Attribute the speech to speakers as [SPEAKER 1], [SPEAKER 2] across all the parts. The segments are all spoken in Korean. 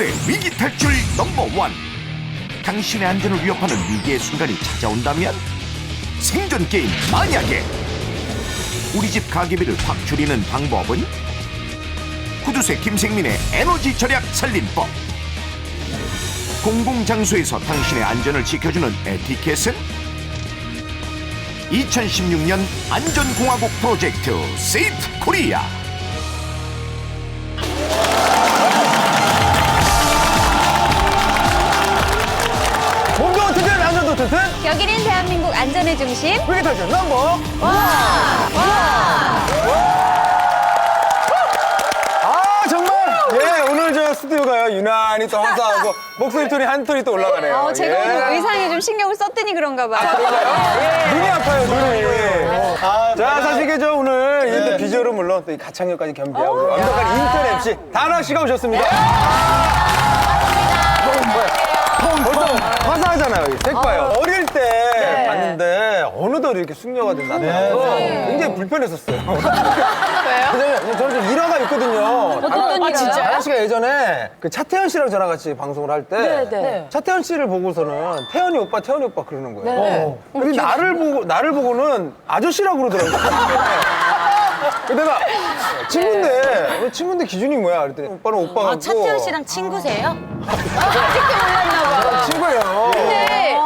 [SPEAKER 1] 오늘의 위기 탈출 넘버원. 당신의 안전을 위협하는 위기의 순간이 찾아온다면 생존 게임 만약에 우리 집 가계비를 확 줄이는 방법은 구두쇠 김생민의 에너지 절약 살림법. 공공장소에서 당신의 안전을 지켜주는 에티켓은 2016년 안전공화국 프로젝트 세이프 코리아.
[SPEAKER 2] 몸도 튼튼 안전도 튼튼
[SPEAKER 3] 여기는 대한민국 안전의 중심.
[SPEAKER 2] 위기 탈출 넘버 정말 오늘 저 스튜디오가요 유난히 또 화사하고 목소리 톤이 한 톤이 또 올라가네요.
[SPEAKER 3] 제가 오늘 의상에 좀 신경을 썼더니 그런가 봐요.
[SPEAKER 2] 눈이 아파요 눈이. 자 사실 이게 저 오늘 이렇게 비주얼은 물론 또 이 가창력까지 겸비하고 완벽한 인턴 MC 다나 씨가 오셨습니다. 벌써 화사하잖아요. 이 색봐요. 어릴 때 봤는데 어느덧 이렇게 숙녀가 된다. 굉장히 불편했었어요. 왜요? 저는 좀 일화가 있거든요.
[SPEAKER 3] 어떤 일화요?
[SPEAKER 2] 진짜? 다나 씨가 예전에 그 차태현 씨랑 저랑 같이 방송을 할 때 차태현 씨를 보고서는 태현이 오빠 그러는 거예요. 근데 나를 보고는 아저씨라고 그러더라고요. 내가 친구인데 기준이 뭐야? 그랬더니 오빠는 오빠 같고.
[SPEAKER 4] 차태현 씨랑 친구세요?
[SPEAKER 3] 아직도 몰랐나 봐요.
[SPEAKER 2] 친구예요.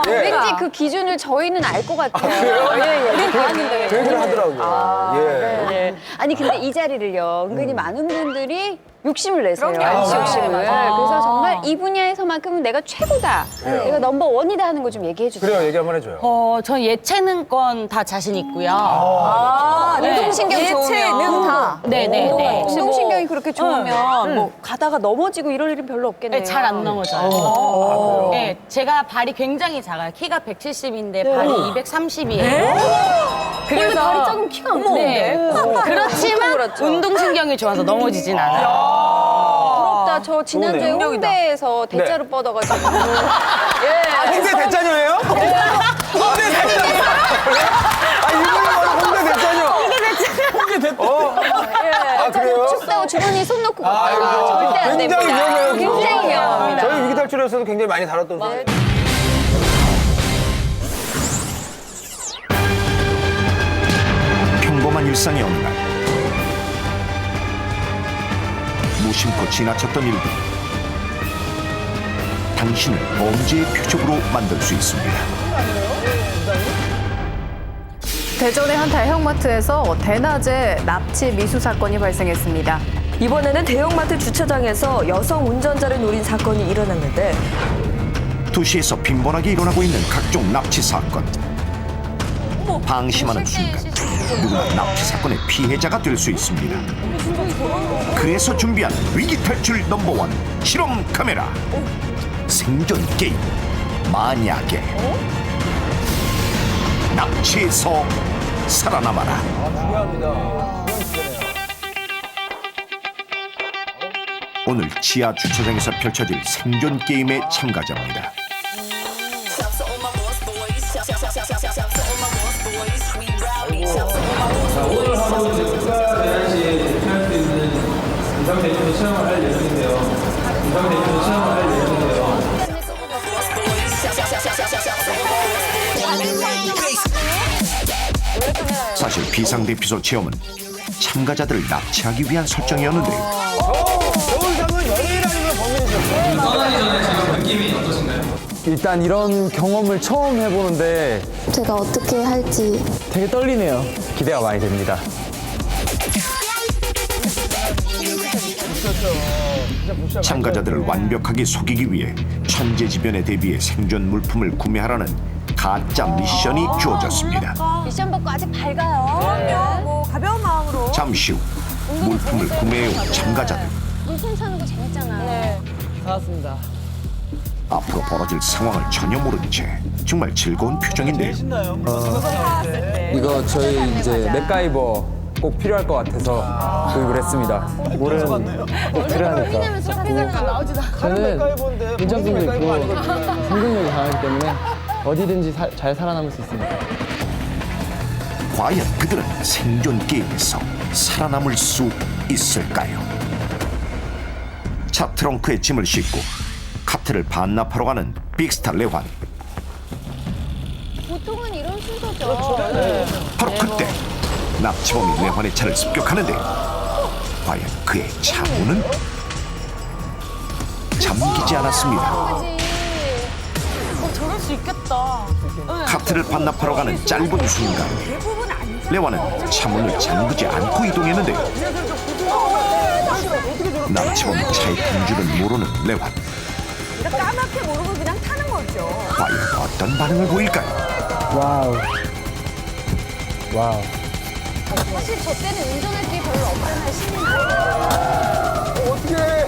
[SPEAKER 3] 근데 왠지 그 기준을 저희는 알 것 같아요.
[SPEAKER 2] 그래요?
[SPEAKER 3] 우린 봤는데.
[SPEAKER 2] 그 얘기를 하더라고요.
[SPEAKER 3] 아니 근데 이 자리를요 은근히 많은 분들이 욕심을 내세요.
[SPEAKER 4] 그럼요.
[SPEAKER 3] 욕심을. 그래서 정말 이 분야에서만큼은 내가 최고다. 내가 넘버원이다 하는 거 좀 얘기해 주세요.
[SPEAKER 2] 그래요, 얘기 한번 해줘요.
[SPEAKER 4] 전 예체능권 다 자신 있고요.
[SPEAKER 3] 운동신경 좋으면
[SPEAKER 4] 다. 네네네.
[SPEAKER 3] 운동신경이 그렇게 좋으면 뭐 가다가 넘어지고 이럴 일은 별로 없겠네요.
[SPEAKER 4] 잘 안 넘어져요. 네, 제가 발이 굉장히 작아요. 키가 170인데 발이 230이에요. 그래서
[SPEAKER 3] 발이 작으면 키가 안
[SPEAKER 4] 네. 그렇지만 운동신경이 좋아서 넘어지진 않아요.
[SPEAKER 3] 부럽다. 저 지난주에 홍대에서 대자로 뻗어가지고.
[SPEAKER 2] 홍대 대짜녀예요? 홍대 대짜녀. 이분이 바로 홍대 대짜녀. 홍대 대짜녀. 그래요?
[SPEAKER 3] 춥다고 주머니에 손 넣고 걷다가 절대 안 됩니다.
[SPEAKER 2] 굉장히 위험해요.
[SPEAKER 3] 굉장히 위험합니다.
[SPEAKER 2] 저희 위기 탈출에서도 굉장히 많이 다뤘던 소리.
[SPEAKER 1] 평범한 일상의 어느 날 무심코 지나쳤던 일들 당신을 범죄의 표적으로 만들 수 있습니다.
[SPEAKER 5] 대전의 한 대형마트에서 대낮에 납치 미수 사건이 발생했습니다.
[SPEAKER 6] 이번에는 대형마트 주차장에서 여성 운전자를 노린 사건이 일어났는데
[SPEAKER 1] 도시에서 빈번하게 일어나고 있는 각종 납치 사건. 방심하는 순간 누구나 납치 사건의 피해자가 될 수 있습니다. 그래서 준비한 위기 탈출 넘버원 실험 카메라 생존 게임 만약에 납치에서 살아남아라. 오늘 지하 주차장에서 펼쳐질 생존 게임의 참가자입니다.
[SPEAKER 7] 오늘 하루 제가 11시에 유쾌할 수 있는 임상 대표로 체험을 할 예정인데요. 임상 대표로 체험을 할 예정인데요.
[SPEAKER 1] 사실 비상대피소 체험은 참가자들을 납치하기 위한 설정이었는데요.
[SPEAKER 2] 겨울상은 연예인 아니면 범인이죠.
[SPEAKER 7] 떠나기 전에 지금 느낌이 어떠신가요?
[SPEAKER 8] 일단 이런 경험을 처음 해보는데
[SPEAKER 9] 제가 어떻게 할지
[SPEAKER 8] 되게 떨리네요. 기대가 많이 됩니다.
[SPEAKER 1] 참가자들을 완벽하게 속이기 위해 천재지변에 대비해 생존 물품을 구매하라는 가짜 미션이 주어졌습니다.
[SPEAKER 3] 미션 받고 아직 밝아요. 그럼요. 뭐 가벼운 마음으로.
[SPEAKER 1] 잠시 후 물품을 구매해온 참가자들.
[SPEAKER 3] 물품 사는 거 재밌잖아.
[SPEAKER 8] 살았습니다.
[SPEAKER 1] 앞으로 벌어질 상황을 전혀 모른 채 정말 즐거운 표정인데요.
[SPEAKER 8] 이거 저희 이제 맥가이버 꼭 필요할 것 같아서 구입을 했습니다. 올해는 꼭 필요하니까. 저는 인정성도 있고 생존력이 강하기 때문에 어디든지 잘 살아남을 수 있습니다.
[SPEAKER 1] 과연 그들은 생존 게임에서 살아남을 수 있을까요? 차 트렁크에 짐을 싣고 카트를 반납하러 가는 빅스타 레환.
[SPEAKER 3] 보통은 이런 순서죠.
[SPEAKER 1] 바로 그때 납치범이 레환의 차를 습격하는데 과연 그의 차문은 잠기지 않았습니다.
[SPEAKER 4] 저럴 수 있겠다.
[SPEAKER 1] 카트를 반납하러 가는 짧은 순간 레완은 차문을 잠그지 않고 이동했는데요. 납치범이 차에 탄 줄은 모르는 레완.
[SPEAKER 6] 까맣게 모르고 그냥 타는 거죠.
[SPEAKER 1] 과연 어떤 반응을 보일까요?
[SPEAKER 8] 와우. 와우.
[SPEAKER 3] 사실 저 때는 운전할 게 별로 없잖아요. 신인
[SPEAKER 2] 어떻게?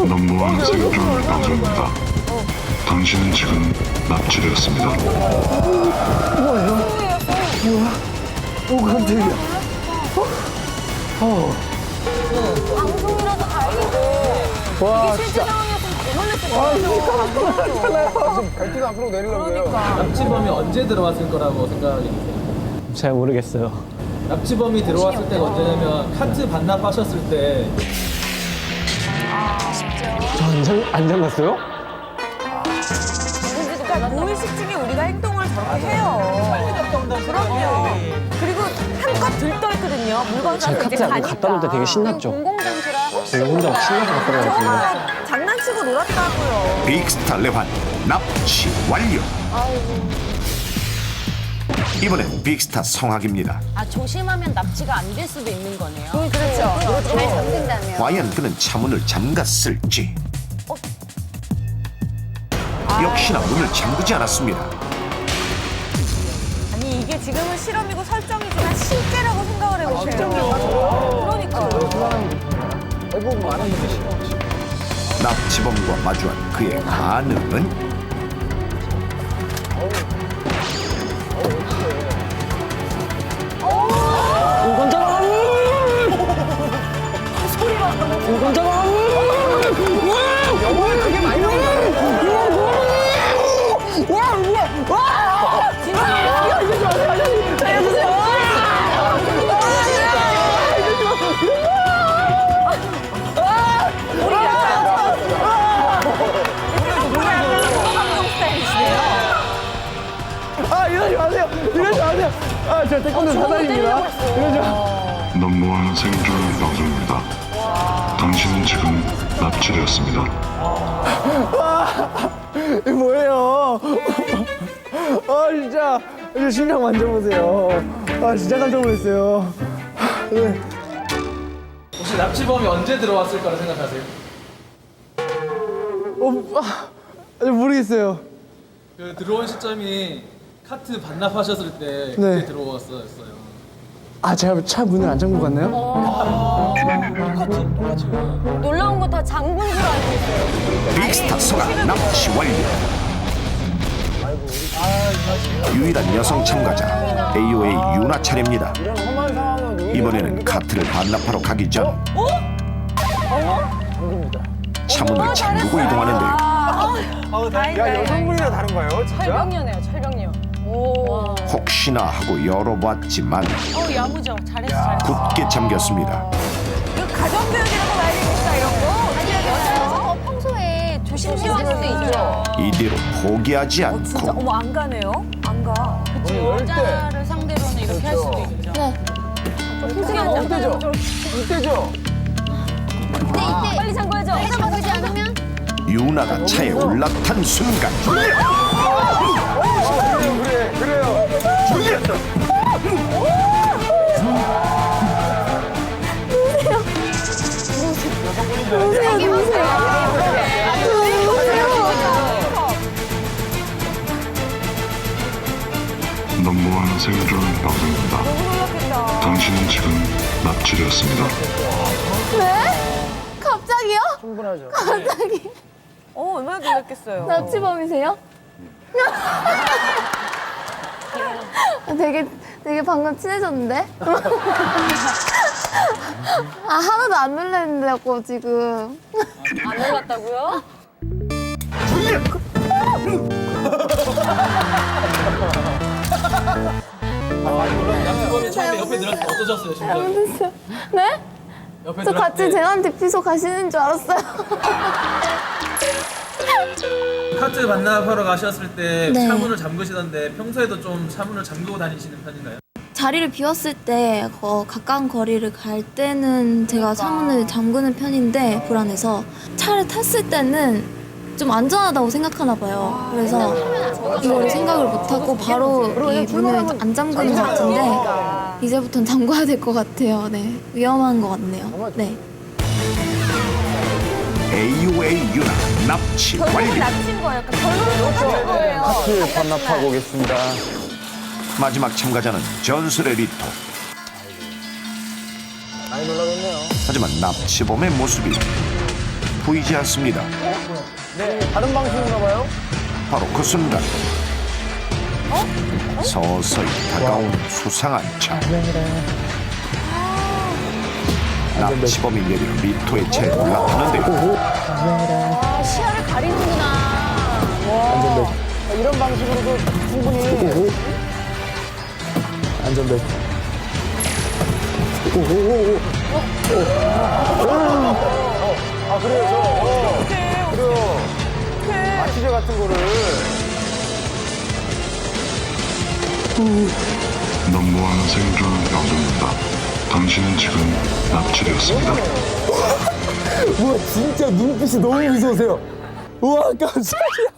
[SPEAKER 10] 넘버원 생존 방송입니다. 당신은 지금 납치되었습니다.
[SPEAKER 2] 오 깜짝이야.
[SPEAKER 6] 방송이라서 다행이고.
[SPEAKER 2] 와
[SPEAKER 6] 이게 실제
[SPEAKER 2] 진짜.
[SPEAKER 6] 상황이었으면 더 놀랐을 것 같아요.
[SPEAKER 2] 지금 발키가 앞으로 내리려고요.
[SPEAKER 7] 납치범이 언제 들어왔을 거라고 생각이 드세요?
[SPEAKER 8] 잘 모르겠어요.
[SPEAKER 7] 납치범이 들어왔을 때가 언제냐면 카트 반납하셨을 때
[SPEAKER 8] 안 잠갔어요?
[SPEAKER 6] 그러니까 무의식 중에 우리가 행동을 저렇게 해요. 그럼요. 그리고 한껏 들떠있거든요. 물건
[SPEAKER 8] 제가 카트 갖다 놓을 때 되게 신났죠.
[SPEAKER 3] 공공장소라
[SPEAKER 8] 되게 혼자 막 신나서 갖다 놓았거든요.
[SPEAKER 6] 저거 장난치고 놀았다고요.
[SPEAKER 1] 빅스타 레환 납치 완료. 이번엔 빅스타 성악입니다.
[SPEAKER 4] 아, 조심하면 납치가 안 될 수도 있는 거네요.
[SPEAKER 3] 그렇죠. 잘 잠든다면.
[SPEAKER 1] 과연 그는 차문을 잠갔을지. 역시나 문을 잠그지 않았습니다.
[SPEAKER 6] 아니 이게 지금은 실험이고 설정이지만 실제라고 생각을 해보세요. 그러니까.
[SPEAKER 2] 아이고 많은 일이
[SPEAKER 1] 납치범과 마주한 그의 반응은?
[SPEAKER 2] 영혼이 되게 많이 나오네. 아 이러지 마세요. 이러지 마세요. 아 저 태권도 사단입니다. 이러지 마.
[SPEAKER 10] 넘버원 생존 방송입니다. 당신은 지금 납치되었습니다.
[SPEAKER 2] 이게 뭐예요? 아 진짜 이제 심장 만져보세요. 아 진짜 깜짝 놀랐어요. 네.
[SPEAKER 7] 혹시 납치범이 언제 들어왔을 거라 생각하세요?
[SPEAKER 2] 모르겠어요.
[SPEAKER 7] 그 들어온 시점이 카트 반납하셨을 때 그때
[SPEAKER 2] 네.
[SPEAKER 7] 들어왔어요.
[SPEAKER 2] 아 제가 차 문을 안 잠그고 갔나요?
[SPEAKER 6] 놀라운 거 다 장군 줄 알고 있어요.
[SPEAKER 1] 빅스타 성악 납치 완료. 유일한 여성 참가자 AOA 유나 차례입니다. 이번에는 카트를 반납하러 가기 전 차문을 잠그고 이동하는데요.
[SPEAKER 2] 야 여성분이랑 다른가요? 진짜?
[SPEAKER 4] 철벽녀네요, 철벽녀.
[SPEAKER 1] 혹시나 하고 열어봤지만
[SPEAKER 4] 야무져. 잘했어.
[SPEAKER 1] 굳게 잠겼습니다.
[SPEAKER 6] 이거 가정교육이라고 봐야 되겠다 이런 거.
[SPEAKER 3] 여자여서 평소에 조심스러울 수도 있죠.
[SPEAKER 1] 이대로 포기하지
[SPEAKER 6] 진짜
[SPEAKER 1] 않고
[SPEAKER 6] 어머 안 가네요. 안 가.
[SPEAKER 4] 여자를 상대로는 이렇게 할 수도 있죠.
[SPEAKER 2] 이때죠? 이때죠?
[SPEAKER 3] 이때
[SPEAKER 6] 빨리 잠궈야죠.
[SPEAKER 3] 빨리 잠그지 않으면
[SPEAKER 1] 유나가 차에 올라탄 순간
[SPEAKER 2] 그래요.
[SPEAKER 3] 여기 보세요.
[SPEAKER 10] 넘버원 생존 방송입니다. 당신은 지금 납치되었습니다.
[SPEAKER 9] 갑자기요?
[SPEAKER 2] 충분하죠.
[SPEAKER 9] 갑자기
[SPEAKER 6] 얼마나 놀랐겠어요.
[SPEAKER 9] 납치범이세요? 되게 방금 친해졌는데? 아 하나도 안 놀랐는데고 지금.
[SPEAKER 6] 안 놀랐다고요?
[SPEAKER 7] 납치범이 처음에 옆에 들었을 때 어떠셨어요, 심정이?
[SPEAKER 9] 잘못했어요. 네?
[SPEAKER 7] 옆에
[SPEAKER 9] 저
[SPEAKER 7] 들었을
[SPEAKER 9] 같이
[SPEAKER 7] 때
[SPEAKER 9] 재난 대피소 가시는 줄 알았어요.
[SPEAKER 7] 카트 반납하러 가셨을 때
[SPEAKER 9] 네.
[SPEAKER 7] 차문을 잠그시던데 평소에도 좀 차문을 잠그고 다니시는 편인가요?
[SPEAKER 9] 자리를 비웠을 때 가까운 거리를 갈 때는 제가 차문을 잠그는 편인데 불안해서 차를 탔을 때는 좀 안전하다고 생각하나 봐요. 그래서 이거를 생각을 못하고 바로 이 문을 안 잠그는 것 같은데 이제부터는 잠궈야 될 것 같아요. 네, 위험한 것 같네요. 네.
[SPEAKER 1] AOA 유나 납치 완료.
[SPEAKER 6] 납친 거예요. 결론은 똑같은 거예요.
[SPEAKER 8] 카트 반납하고 오겠습니다.
[SPEAKER 1] 마지막 참가자는 전설의 리토.
[SPEAKER 2] 많이 놀라겠네요.
[SPEAKER 1] 하지만 납치범의 모습이 보이지 않습니다.
[SPEAKER 2] 네, 다른 방식인가 봐요?
[SPEAKER 1] 바로 그 순간 서서히 다가온 수상한 차. 납치범이 내려 리토의 차에 올라타는데요.
[SPEAKER 6] 아, 시야를 가리는구나.
[SPEAKER 2] 이런 방식으로도 충분히
[SPEAKER 8] 안전벨트.
[SPEAKER 2] 아 그래요 그래요 마취제 같은 거를
[SPEAKER 10] 넘버원 생존 방송입니다. 당신은 지금 납치되었습니다.
[SPEAKER 8] 우와, 진짜 눈빛이 너무 무서우세요. 우와, 깜짝이야.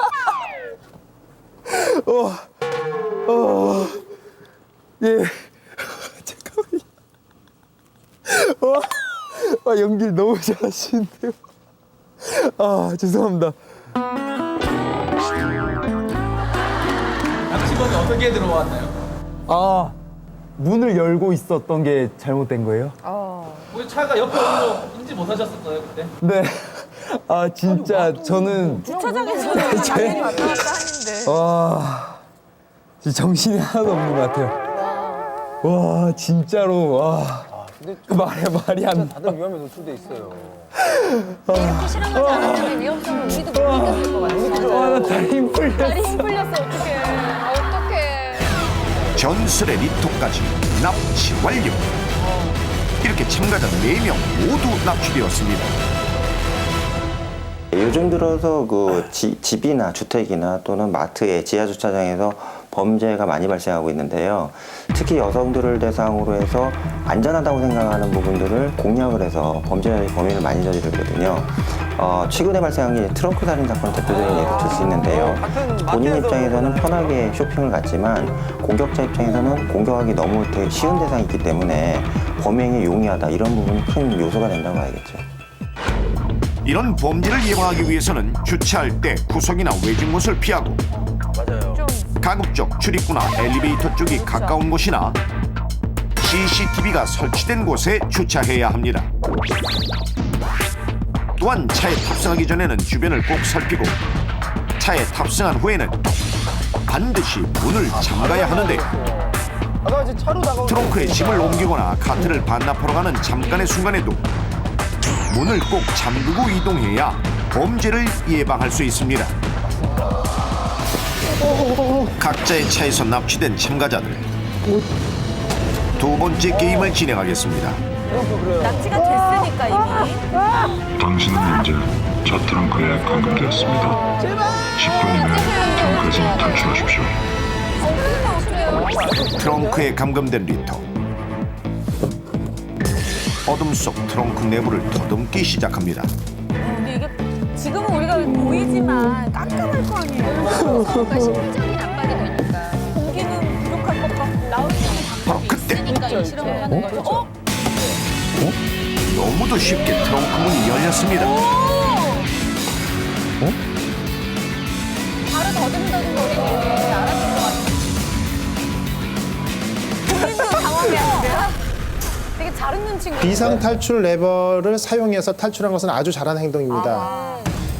[SPEAKER 8] 예. 잠깐만요. 와, 연기를 너무 잘하시는데요. 아, 죄송합니다.
[SPEAKER 7] 납치범이 어떻게 들어왔나요?
[SPEAKER 8] 아, 문을 열고 있었던 게 잘못된 거예요?
[SPEAKER 7] 혹시 차가 옆에 오는 거 인지 못하셨었어요 그때?
[SPEAKER 8] 네. 아, 진짜 저는
[SPEAKER 6] 주차장에서는 당연히 왔다 갔다 하는데.
[SPEAKER 8] 와, 진짜 정신이 하나도 없는 것 같아요. 와, 진짜로 와.
[SPEAKER 2] 근데
[SPEAKER 8] 말이 안 나.
[SPEAKER 2] 다들 위험에 노출돼 있어요.
[SPEAKER 6] 이렇게 실험하지 않았으면 위험성을 우리도 못 느꼈을 것 같아.
[SPEAKER 8] 와, 나 다리 힘 풀렸어.
[SPEAKER 6] 다리 힘 풀렸어, 어떡해. 어떡해.
[SPEAKER 1] 전설의 리토까지 납치 완료. 이렇게 참가자 4명 모두 납치되었습니다.
[SPEAKER 11] 요즘 들어서 그 집이나 주택이나 또는 마트의 지하 주차장에서 범죄가 많이 발생하고 있는데요. 특히 여성들을 대상으로 해서 안전하다고 생각하는 부분들을 공략을 해서 범죄를 많이 저지르거든요. 최근에 발생한 게 트렁크 살인 사건 대표적인 예로 들 수 있는데요. 본인 입장에서는 편하게 쇼핑을 갔지만 공격자 입장에서는 공격하기 너무 쉬운 대상이기 때문에 범행이 용이하다 이런 부분이 큰 요소가 된다고 봐야겠죠.
[SPEAKER 1] 이런 범죄를 예방하기 위해서는 주차할 때 구석이나 외진 곳을 피하고 가급적 출입구나 엘리베이터 쪽이 가까운 곳이나 CCTV가 설치된 곳에 주차해야 합니다. 또한 차에 탑승하기 전에는 주변을 꼭 살피고 차에 탑승한 후에는 반드시 문을 잠가야 하는데요.
[SPEAKER 2] 아까 이제 차로 다가오는
[SPEAKER 1] 트렁크에 짐을 옮기거나 카트를 반납하러 가는 잠깐의 순간에도 문을 꼭 잠그고 이동해야 범죄를 예방할 수 있습니다. 각자의 차에서 납치된 참가자들, 두 번째 게임을 진행하겠습니다.
[SPEAKER 6] 납치가 됐으니까 이미.
[SPEAKER 10] 당신은 현재 차 트렁크에 감금되었습니다. 10분이면 트렁크에서 탈출하십시오.
[SPEAKER 1] 트렁크에 감금된 리토. 어둠 속 트렁크 내부를 더듬기 시작합니다.
[SPEAKER 6] 근데 이게 지금은 우리가 보이지만 깜깜할 거 아니에요.
[SPEAKER 3] 그러니까 심장이 나빠게 되니까.
[SPEAKER 6] 공기는 부족할 것 같고. 나올
[SPEAKER 1] 바로 그때
[SPEAKER 4] 그러니까 이 실험을 하는 거죠.
[SPEAKER 1] 너무도 쉽게 트렁크 문이 열렸습니다.
[SPEAKER 6] 바로 더듬더듬 거리는데 알았을 것 같아. 본인도 당황해요. 되게 잘 웃는 친구.
[SPEAKER 12] 비상 탈출 레버를 사용해서 탈출한 것은 아주 잘한 행동입니다.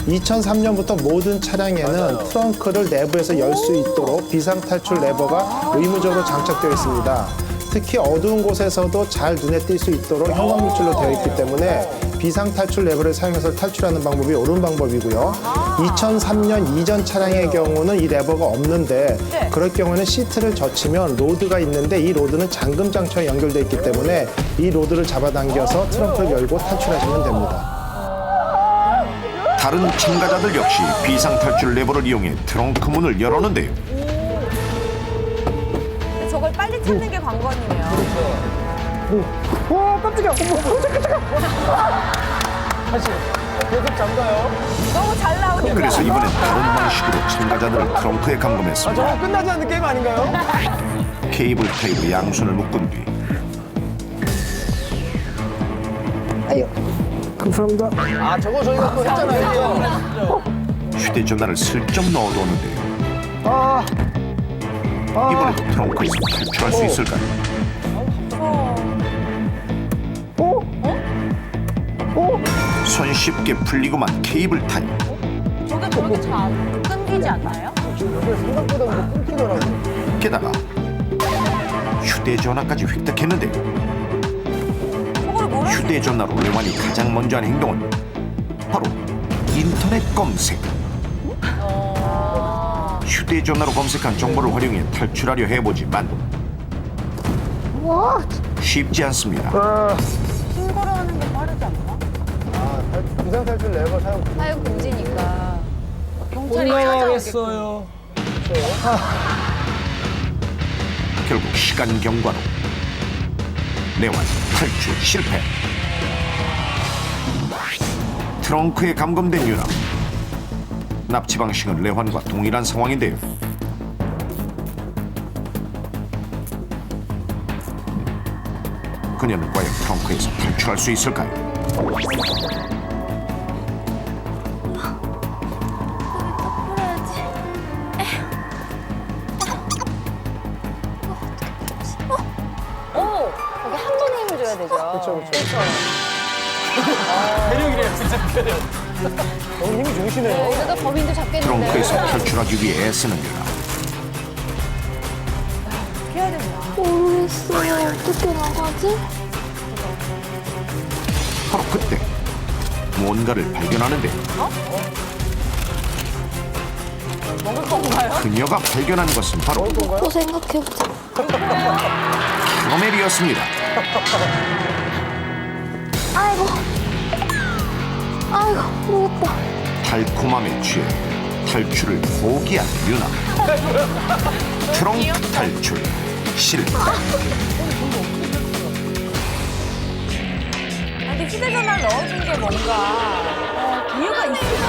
[SPEAKER 12] 2003년부터 모든 차량에는 트렁크를 내부에서 열 수 있도록 비상 탈출 레버가 의무적으로 장착되어 있습니다. 특히 어두운 곳에서도 잘 눈에 띌 수 있도록 형광물질로 되어 있기 때문에 비상탈출 레버를 사용해서 탈출하는 방법이 옳은 방법이고요. 2003년 이전 차량의 경우는 이 레버가 없는데 그럴 경우에는 시트를 젖히면 로드가 있는데 이 로드는 잠금 장치와 연결되어 있기 때문에 이 로드를 잡아당겨서 트렁크를 열고 탈출하시면 됩니다.
[SPEAKER 1] 다른 참가자들 역시 비상탈출 레버를 이용해 트렁크 문을 열었는데요.
[SPEAKER 6] 저걸 빨리 찾는 게 관건이네요.
[SPEAKER 2] 와, 깜짝이야. 다시 계속 잠가요.
[SPEAKER 6] 너무 잘 나오니까.
[SPEAKER 1] 그래서 이번엔 다른 방식으로 참가자들을 트렁크에 감금했습니다.
[SPEAKER 2] 저거 끝나지 않는 게임 아닌가요?
[SPEAKER 1] 케이블 타입으로 양손을 묶은 뒤
[SPEAKER 2] 아, 저거 저희가 또 했잖아요.
[SPEAKER 1] 휴대전화를 슬쩍 넣어두었는데요. 이번에도 트렁크에서 탈출할 수 있을까요? 손쉽게 풀리고만 케이블 타입.
[SPEAKER 4] 저게 저렇게 잘 안 끊기지 않나요?
[SPEAKER 2] 생각보다 끊기더라고요.
[SPEAKER 1] 게다가 휴대전화까지 획득했는데 휴대전화로 레완이 가장 먼저 한 행동은 바로 인터넷 검색. 휴대전화로 검색한 정보를 활용해 탈출하려 해보지만 쉽지 않습니다.
[SPEAKER 4] 신고를 하는 게 빠르지 않나?
[SPEAKER 2] 비상탈출 레버 사용.
[SPEAKER 3] 사용 금지니까.
[SPEAKER 4] 경찰이 찾아오겠고.
[SPEAKER 1] 결국 시간 경과로 레완 탈출 실패. 트렁크에 감금된 유나. 납치 방식은 레완과 동일한 상황인데요. 그녀는 과연 트렁크에서 탈출할 수 있을까요?
[SPEAKER 3] 거기 한 번에 힘을 줘야 되죠.
[SPEAKER 2] 그렇죠. 배력이래요, 진짜 배력. 너무 힘이 좋으시네요.
[SPEAKER 3] 이러다 범인도 잡겠는데.
[SPEAKER 1] 트렁크에서 탈출하기 위해 애쓰는 유나.
[SPEAKER 9] 모르겠어요. 어떻게 나가지?
[SPEAKER 1] 바로 그때 뭔가를 발견하는데
[SPEAKER 6] 먹을 건가요?
[SPEAKER 1] 그녀가 발견한 것은 바로
[SPEAKER 9] 또 생각해보자.
[SPEAKER 1] 캐러멜이었습니다.
[SPEAKER 9] 아이고, 모르겠다.
[SPEAKER 1] 달콤함에 취해 탈출을 포기한 유나. 트렁크 탈출 실패.
[SPEAKER 6] 근데 휴대전화 넣어준 게 뭔가 이유가 있으면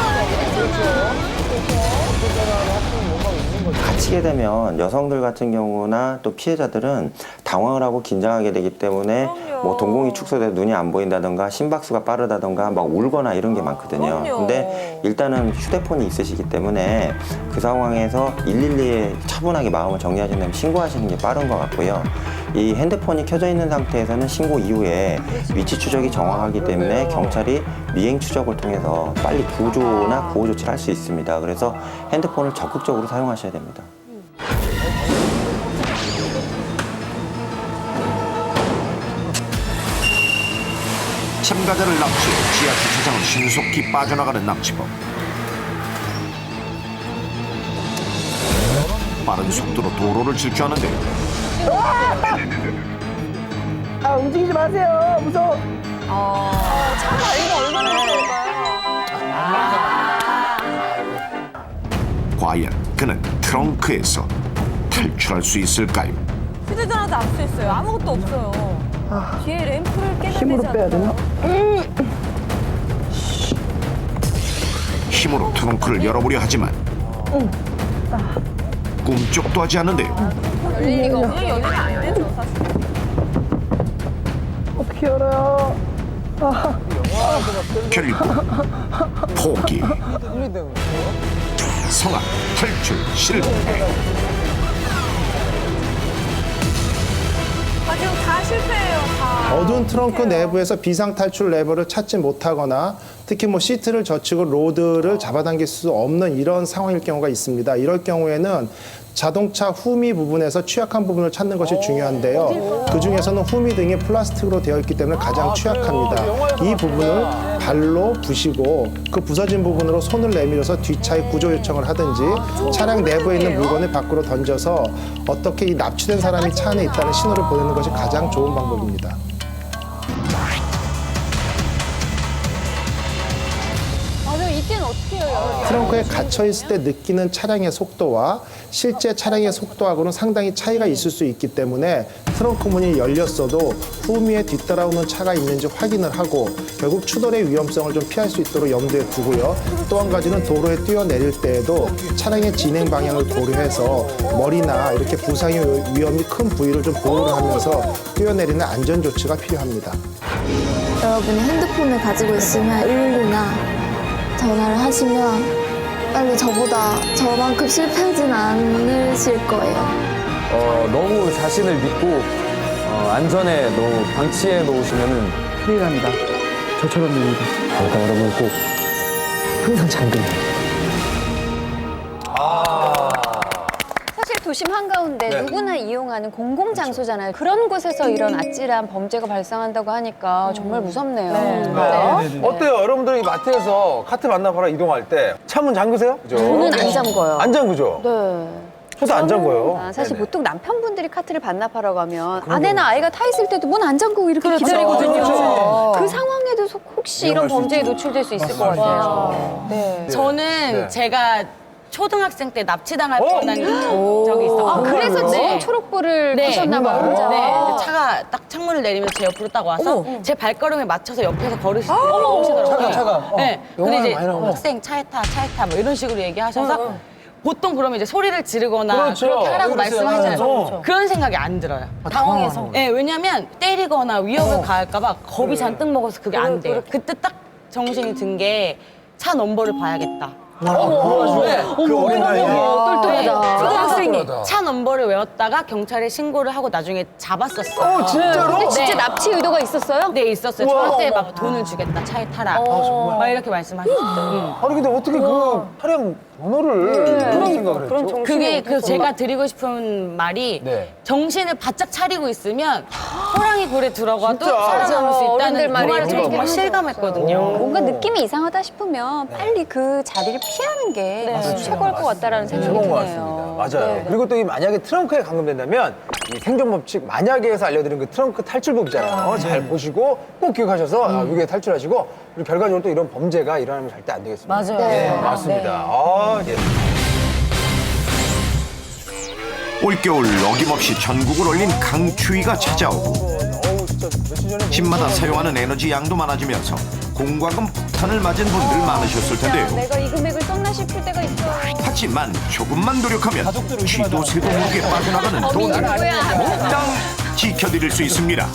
[SPEAKER 11] 갇히게 되면 여성들 같은 경우나 또 피해자들은 당황을 하고 긴장하게 되기 때문에 뭐 동공이 축소돼서 눈이 안 보인다던가 심박수가 빠르다던가 막 울거나 이런 게 많거든요.
[SPEAKER 6] 그럼요.
[SPEAKER 11] 근데 일단은 휴대폰이 있으시기 때문에 그 상황에서 112에 차분하게 마음을 정리하신다면 신고하시는 게 빠른 것 같고요. 이 핸드폰이 켜져 있는 상태에서는 신고 이후에 위치 추적이 정확하기 때문에 경찰이 미행 추적을 통해서 빨리 구조나 구호 조치를 할 수 있습니다. 그래서 핸드폰을 적극적으로 사용하셔야 됩니다.
[SPEAKER 1] 참가자를 납치해 지하 주차장을 신속히 빠져나가는 납치범. 빠른 속도로 도로를 질주하는데
[SPEAKER 2] 아, 움직이지 마세요. 무서워.
[SPEAKER 6] 차 달리면 얼마나 무서울까요?
[SPEAKER 1] 과연 그는 트렁크에서 탈출할 수 있을까요?
[SPEAKER 6] 휴대전화도 압수했어요. 아무것도 없어요. 뒤에 램프를 깨면 힘으로 빼야 되나?
[SPEAKER 1] 힘으로 트렁크를 열어보려 하지만 꿈쩍도 하지 않는데요.
[SPEAKER 6] 열릴 리가 없네. 열리면 안 되죠, 사실.
[SPEAKER 2] 어떻게 열어요?
[SPEAKER 1] 결국 포기. 성악 탈출 실패.
[SPEAKER 6] 지금 다 실패해요, 다.
[SPEAKER 12] 어두운 트렁크 내부에서 비상탈출 레버를 찾지 못하거나 특히 뭐 시트를 젖히고 로드를 잡아당길 수 없는 이런 상황일 경우가 있습니다. 이럴 경우에는 자동차 후미 부분에서 취약한 부분을 찾는 것이 중요한데요. 그 중에서는 후미 등이 플라스틱으로 되어 있기 때문에 가장 취약합니다. 이 부분을 발로 부시고 그 부서진 부분으로 손을 내밀어서 뒷차에 구조 요청을 하든지 차량 내부에 있는 물건을 밖으로 던져서 어떻게 이 납치된 사람이 차 안에 있다는 신호를 보내는 것이 가장 좋은 방법입니다.
[SPEAKER 3] 맞아요. 이때는 어떻게 해요?
[SPEAKER 12] 트렁크에 갇혀 있을 때 느끼는 차량의 속도와 실제 차량의 속도하고는 상당히 차이가 있을 수 있기 때문에 트렁크 문이 열렸어도 후미에 뒤따라오는 차가 있는지 확인을 하고 결국 추돌의 위험성을 좀 피할 수 있도록 염두에 두고요. 또 한 가지는 도로에 뛰어내릴 때에도 차량의 진행 방향을 고려해서 머리나 이렇게 부상의 위험이 큰 부위를 좀 보호를 하면서 뛰어내리는 안전 조치가 필요합니다.
[SPEAKER 9] 여러분이 핸드폰을 가지고 있으면 112나 전화를 하시면 빨리 저만큼 실패하진 않으실 거예요.
[SPEAKER 8] 너무 자신을 믿고 안전에 너무 방치해 놓으시면은 큰일 납니다. 저처럼 됩니다. 그러니까 여러분 꼭 항상 잠금.
[SPEAKER 3] 사실 도심 한가운데 누구나 이용하는 공공장소잖아요. 그런 곳에서 이런 아찔한 범죄가 발생한다고 하니까 정말 무섭네요.
[SPEAKER 2] 어때요? 여러분들이 마트에서 카트 만나봐라 이동할 때 차문 잠그세요? 그죠?
[SPEAKER 3] 저는 안 잠궈요.
[SPEAKER 2] 안 잠그죠?
[SPEAKER 3] 네.
[SPEAKER 2] 저도 안 잠궈요.
[SPEAKER 3] 사실 보통 남편분들이 카트를 반납하러 가면 아내나 아이가 타 있을 때도 문 안 잠그고 이렇게 기다리거든요.
[SPEAKER 2] 그렇죠.
[SPEAKER 3] 그 상황에도 혹시 이런 범죄에 노출될 수 있을 것 같아요. 네.
[SPEAKER 4] 저는 제가 초등학생 때 납치당할 뻔한 적이 있어요.
[SPEAKER 3] 그래서 지금 초록불을 끄셨나 봐요, 혼자.
[SPEAKER 4] 네, 근데 차가 딱 창문을 내리면서 제 옆으로 딱 와서 제 발걸음에 맞춰서 옆에서 걸으시더라고요.
[SPEAKER 2] 차가.
[SPEAKER 4] 네. 근데
[SPEAKER 2] 영화에
[SPEAKER 4] 이제
[SPEAKER 2] 많이 나오네.
[SPEAKER 4] 학생 차에 타 뭐 이런 식으로 얘기하셔서 보통 그러면 이제 소리를 지르거나
[SPEAKER 2] 그렇죠.
[SPEAKER 4] 그렇게 하라고
[SPEAKER 2] 그랬어요.
[SPEAKER 4] 말씀하잖아요. 그런 생각이 안 들어요.
[SPEAKER 6] 당황해서.
[SPEAKER 4] 네, 왜냐면 때리거나 위협을 가할까봐 겁이 잔뜩 먹어서 그게 안 돼요. 그때 딱 정신이 든 게 차 넘버를 봐야겠다.
[SPEAKER 2] 그 어린 나이에.
[SPEAKER 3] 똘똘하다.
[SPEAKER 4] 초등학생이 차 넘버를 외웠다가 경찰에 신고를 하고 나중에 잡았었어요.
[SPEAKER 2] 진짜로?
[SPEAKER 3] 근데 진짜 납치 의도가 있었어요?
[SPEAKER 4] 네, 있었어요. 저한테 막 돈을 주겠다, 차에 타라. 막 이렇게 말씀하셨어요.
[SPEAKER 2] 아니 근데 어떻게 그 차량 번호를 그런 생각을 했죠?
[SPEAKER 4] 그게 제가 드리고 싶은 말이
[SPEAKER 2] 네.
[SPEAKER 4] 정신을 바짝 차리고 있으면 호랑이 굴에 들어가도
[SPEAKER 2] 진짜.
[SPEAKER 4] 살아남을 수
[SPEAKER 3] 어른들
[SPEAKER 4] 있다는 그
[SPEAKER 3] 말이
[SPEAKER 4] 말을
[SPEAKER 3] 그렇게
[SPEAKER 4] 정말
[SPEAKER 3] 하죠.
[SPEAKER 4] 실감했거든요.
[SPEAKER 3] 뭔가 느낌이 이상하다 싶으면 빨리 그 자리를 피하는 게 최고일 것 같다라는 생각이
[SPEAKER 2] 최고인 것 같습니다.
[SPEAKER 3] 드네요.
[SPEAKER 2] 맞아요.
[SPEAKER 3] 네.
[SPEAKER 2] 그리고 또 이 만약에 트렁크에 감금된다면 이 생존법칙 만약에에서 알려드린 그 트렁크 탈출법 있잖아요. 잘 보시고 꼭 기억하셔서 위기에 탈출하시고 그리고 결과적으로 또 이런 범죄가 일어나면 절대 안 되겠습니다.
[SPEAKER 6] 맞아요.
[SPEAKER 2] 네, 맞습니다. 예.
[SPEAKER 1] 올겨울 어김없이 전국을 올린 강추위가 찾아오고
[SPEAKER 2] 진짜 며칠 전에
[SPEAKER 1] 집마다 사용하는 에너지 양도 많아지면서 공과금 폭탄을 맞은 분들 많으셨을 텐데요.
[SPEAKER 3] 내가 이 금액을 썼나 싶을 때가 있어.
[SPEAKER 1] 하지만 조금만 노력하면 쥐도 새도 모르게 빠져나가는 돈을 몽땅 지켜드릴 수 있습니다.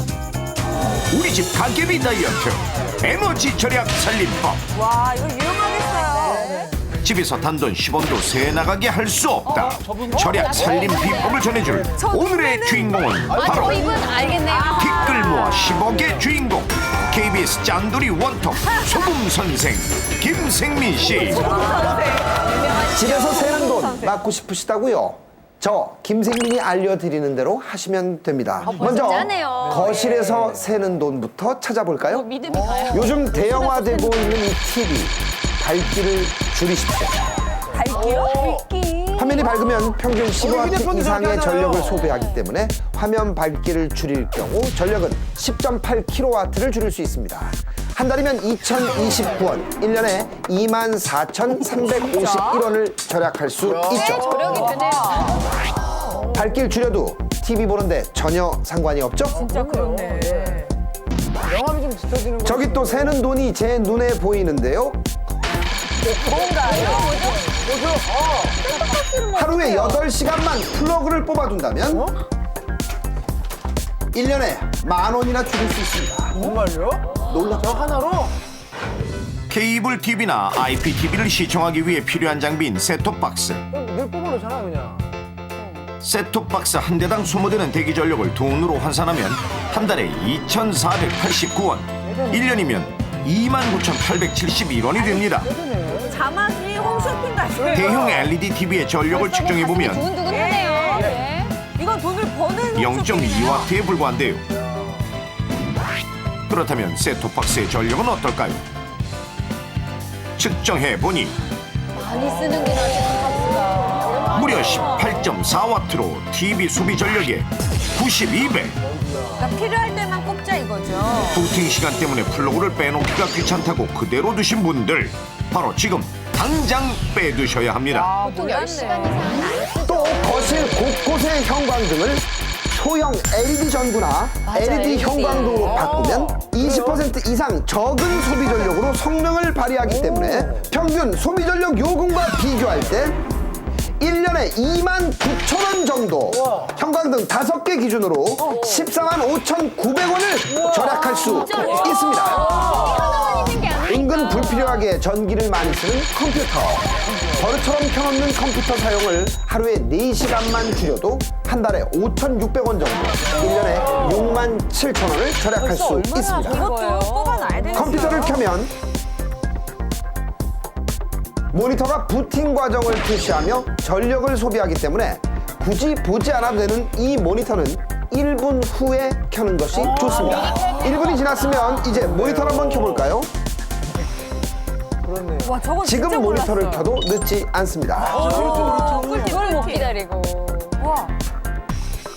[SPEAKER 1] 우리 집 가계비 다이어트 에너지 절약 살림법.
[SPEAKER 6] 와, 이거 유용하겠어요.
[SPEAKER 1] 집에서 단돈 10원도 새 나가게 할 수 없다. 절약 살림 비법을 전해줄 오늘의 주인공은 바로
[SPEAKER 3] 이분 알겠네요.
[SPEAKER 1] 티끌 모아 10억의 주인공 KBS 짠돌이 원톱 소금 선생 김생민 씨.
[SPEAKER 13] 집에서 새는 돈 막고 싶으시다고요? 저 김생민이 알려드리는 대로 하시면 됩니다. 먼저
[SPEAKER 3] 짜네요.
[SPEAKER 13] 거실에서 새는 돈부터 찾아볼까요?
[SPEAKER 4] 믿음이 가요.
[SPEAKER 13] 요즘 대형화되고 있는 이 TV 밝기를 줄이십시오.
[SPEAKER 6] 갈게요.
[SPEAKER 13] 화면이 밝으면 평균
[SPEAKER 2] 휴대폰도
[SPEAKER 13] 15W
[SPEAKER 2] 저렇게
[SPEAKER 13] 이상의
[SPEAKER 2] 하잖아요.
[SPEAKER 13] 전력을 소비하기 때문에 화면 밝기를 줄일 경우 전력은 10.8kW를 줄일 수 있습니다. 한 달이면 2,029원, 1년에 24,351원을 절약할 수 있죠.
[SPEAKER 3] 저력이 되네요.
[SPEAKER 13] 밝기를 줄여도 TV 보는데 전혀 상관이 없죠?
[SPEAKER 6] 진짜 그렇네.
[SPEAKER 2] 영암이 좀 짙어지는 거.
[SPEAKER 13] 저기 또 새는 돈이 제 눈에 보이는데요. 하루에 8시간만 플러그를 뽑아둔다면 1년에 10,000원이나 줄일 수 있습니다.
[SPEAKER 2] 정말요?
[SPEAKER 13] 놀랍죠?
[SPEAKER 2] 하나로?
[SPEAKER 1] 케이블 TV나 IPTV를 시청하기 위해 필요한 장비인 셋톱박스.
[SPEAKER 2] 늘 뽑아놓잖아 그냥.
[SPEAKER 1] 셋톱박스 한 대당 소모되는 대기 전력을 돈으로 환산하면 한 달에 2,489원, 1년이면 29,871원이 됩니다.
[SPEAKER 6] 자막이 홈쇼핑
[SPEAKER 1] 대형 LED TV의 전력을 측정해보면
[SPEAKER 3] 두근두근하네요. 네.
[SPEAKER 6] 이건 돈을 버는
[SPEAKER 1] 0.2W에 불과한데요. 그렇다면 셋톱박스의 전력은 어떨까요? 측정해보니
[SPEAKER 3] 많이 쓰는구나, 셋톱박스가.
[SPEAKER 1] 무려 18.4W로 TV 소비 전력의 92배.
[SPEAKER 6] 그러니까 필요할 때만 꼽자 이거죠.
[SPEAKER 1] 부팅 시간 때문에 플러그를 빼놓기가 귀찮다고 그대로 두신 분들 바로 지금 당장 빼두셔야 합니다.
[SPEAKER 3] 보통 10시간 이상은 안 쓰죠.
[SPEAKER 13] 또 거실 곳곳의 형광등을 소형 LED 전구나
[SPEAKER 3] 맞아요,
[SPEAKER 13] LED
[SPEAKER 3] LED.
[SPEAKER 13] 형광등으로 바꾸면 20% 이상 적은 소비 전력으로 성능을 발휘하기 때문에 평균 소비 전력 요금과 비교할 때 1년에 29,000원 정도 형광등 5개 기준으로 145,900원을 절약할 수 있습니다. 은근 불필요하게 전기를 많이 쓰는 컴퓨터. 버릇처럼 켜놓는 컴퓨터 사용을 하루에 4시간만 줄여도 한 달에 5,600원 정도, 1년에 67,000원을 절약할 수 있습니다.
[SPEAKER 6] 이것도 뽑아놔야 되는
[SPEAKER 13] 컴퓨터를 켜면 모니터가 부팅 과정을 표시하며 전력을 소비하기 때문에 굳이 보지 않아도 되는 이 모니터는 1분 후에 켜는 것이 좋습니다. 1분이 지났으면 이제 모니터를 한번 켜볼까요?
[SPEAKER 6] 와, 저건
[SPEAKER 13] 지금
[SPEAKER 6] 진짜
[SPEAKER 13] 모니터를
[SPEAKER 6] 몰랐어요.
[SPEAKER 13] 켜도 늦지 않습니다.
[SPEAKER 3] 이걸 못 기다리고.
[SPEAKER 6] 와.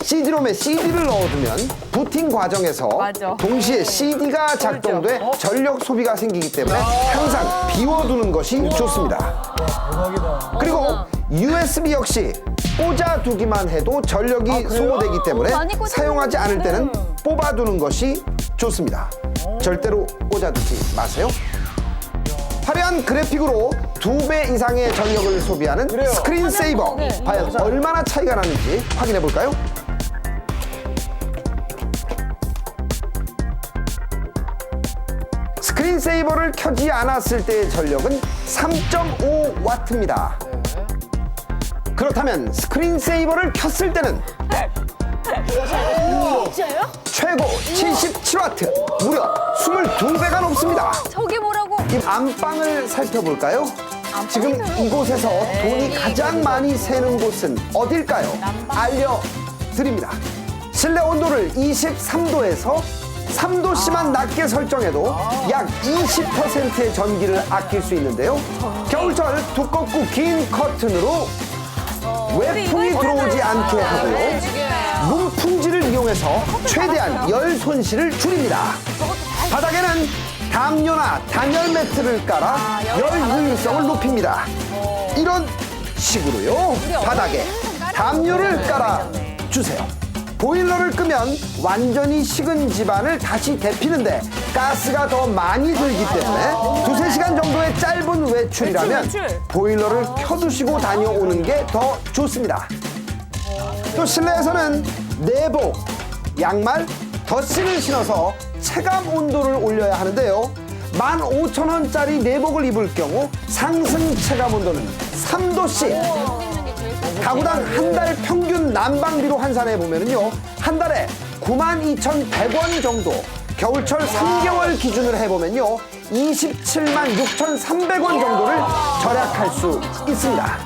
[SPEAKER 13] CD롬에 CD를 넣어두면 부팅 과정에서
[SPEAKER 6] 맞아.
[SPEAKER 13] 동시에 CD가 작동돼 전력 소비가 생기기 때문에 항상 비워두는 것이 좋습니다. 그리고 USB 역시 꽂아두기만 해도 전력이 소모되기 때문에
[SPEAKER 3] 많이 꽂아두는데.
[SPEAKER 13] 사용하지 않을 때는 뽑아두는 것이 좋습니다. 절대로 꽂아두지 마세요. 화려한 그래픽으로 2배 이상의 전력을 소비하는 스크린 세이버. 과연 얼마나 차이가 나는지 확인해 볼까요? 스크린 세이버를 켜지 않았을 때의 전력은 3.5W입니다. 그렇다면 스크린 세이버를 켰을 때는 최고 77W, 무려 22배가 높습니다.
[SPEAKER 3] 저게 뭐라고?
[SPEAKER 13] 이 안방을 살펴볼까요? 지금 이곳에서 돈이 가장 많이 새는 곳은 어딜까요? 알려드립니다. 실내 온도를 23도에서 3도씨만 낮게 설정해도 약 20%의 전기를 아낄 수 있는데요. 겨울철 두껍고 긴 커튼으로 외풍이 들어오지 않게 하고요. 문풍지를 이용해서 최대한 열 손실을 줄입니다. 바닥에는 담요나 단열 매트를 깔아 열 효율성을 높입니다. 이런 식으로요. 바닥에 담요를 깔아 주세요. 보일러를 끄면 완전히 식은 집안을 다시 데피는데 가스가 더 많이 들기 때문에 2~3시간 정도의 짧은 외출이라면 보일러를 켜두시고 다녀오는 게 더 좋습니다. 또 실내에서는 내복, 양말, 덧신을 신어서 체감 온도를 올려야 하는데요. 15,000원짜리 내복을 입을 경우 상승 체감 온도는 3도씩. 가구당 한 달 평균 난방비로 환산해 보면요, 한 달에 92,100원 정도. 겨울철 3개월 기준으로 해보면요, 276,300원 정도를 절약할 수 있습니다.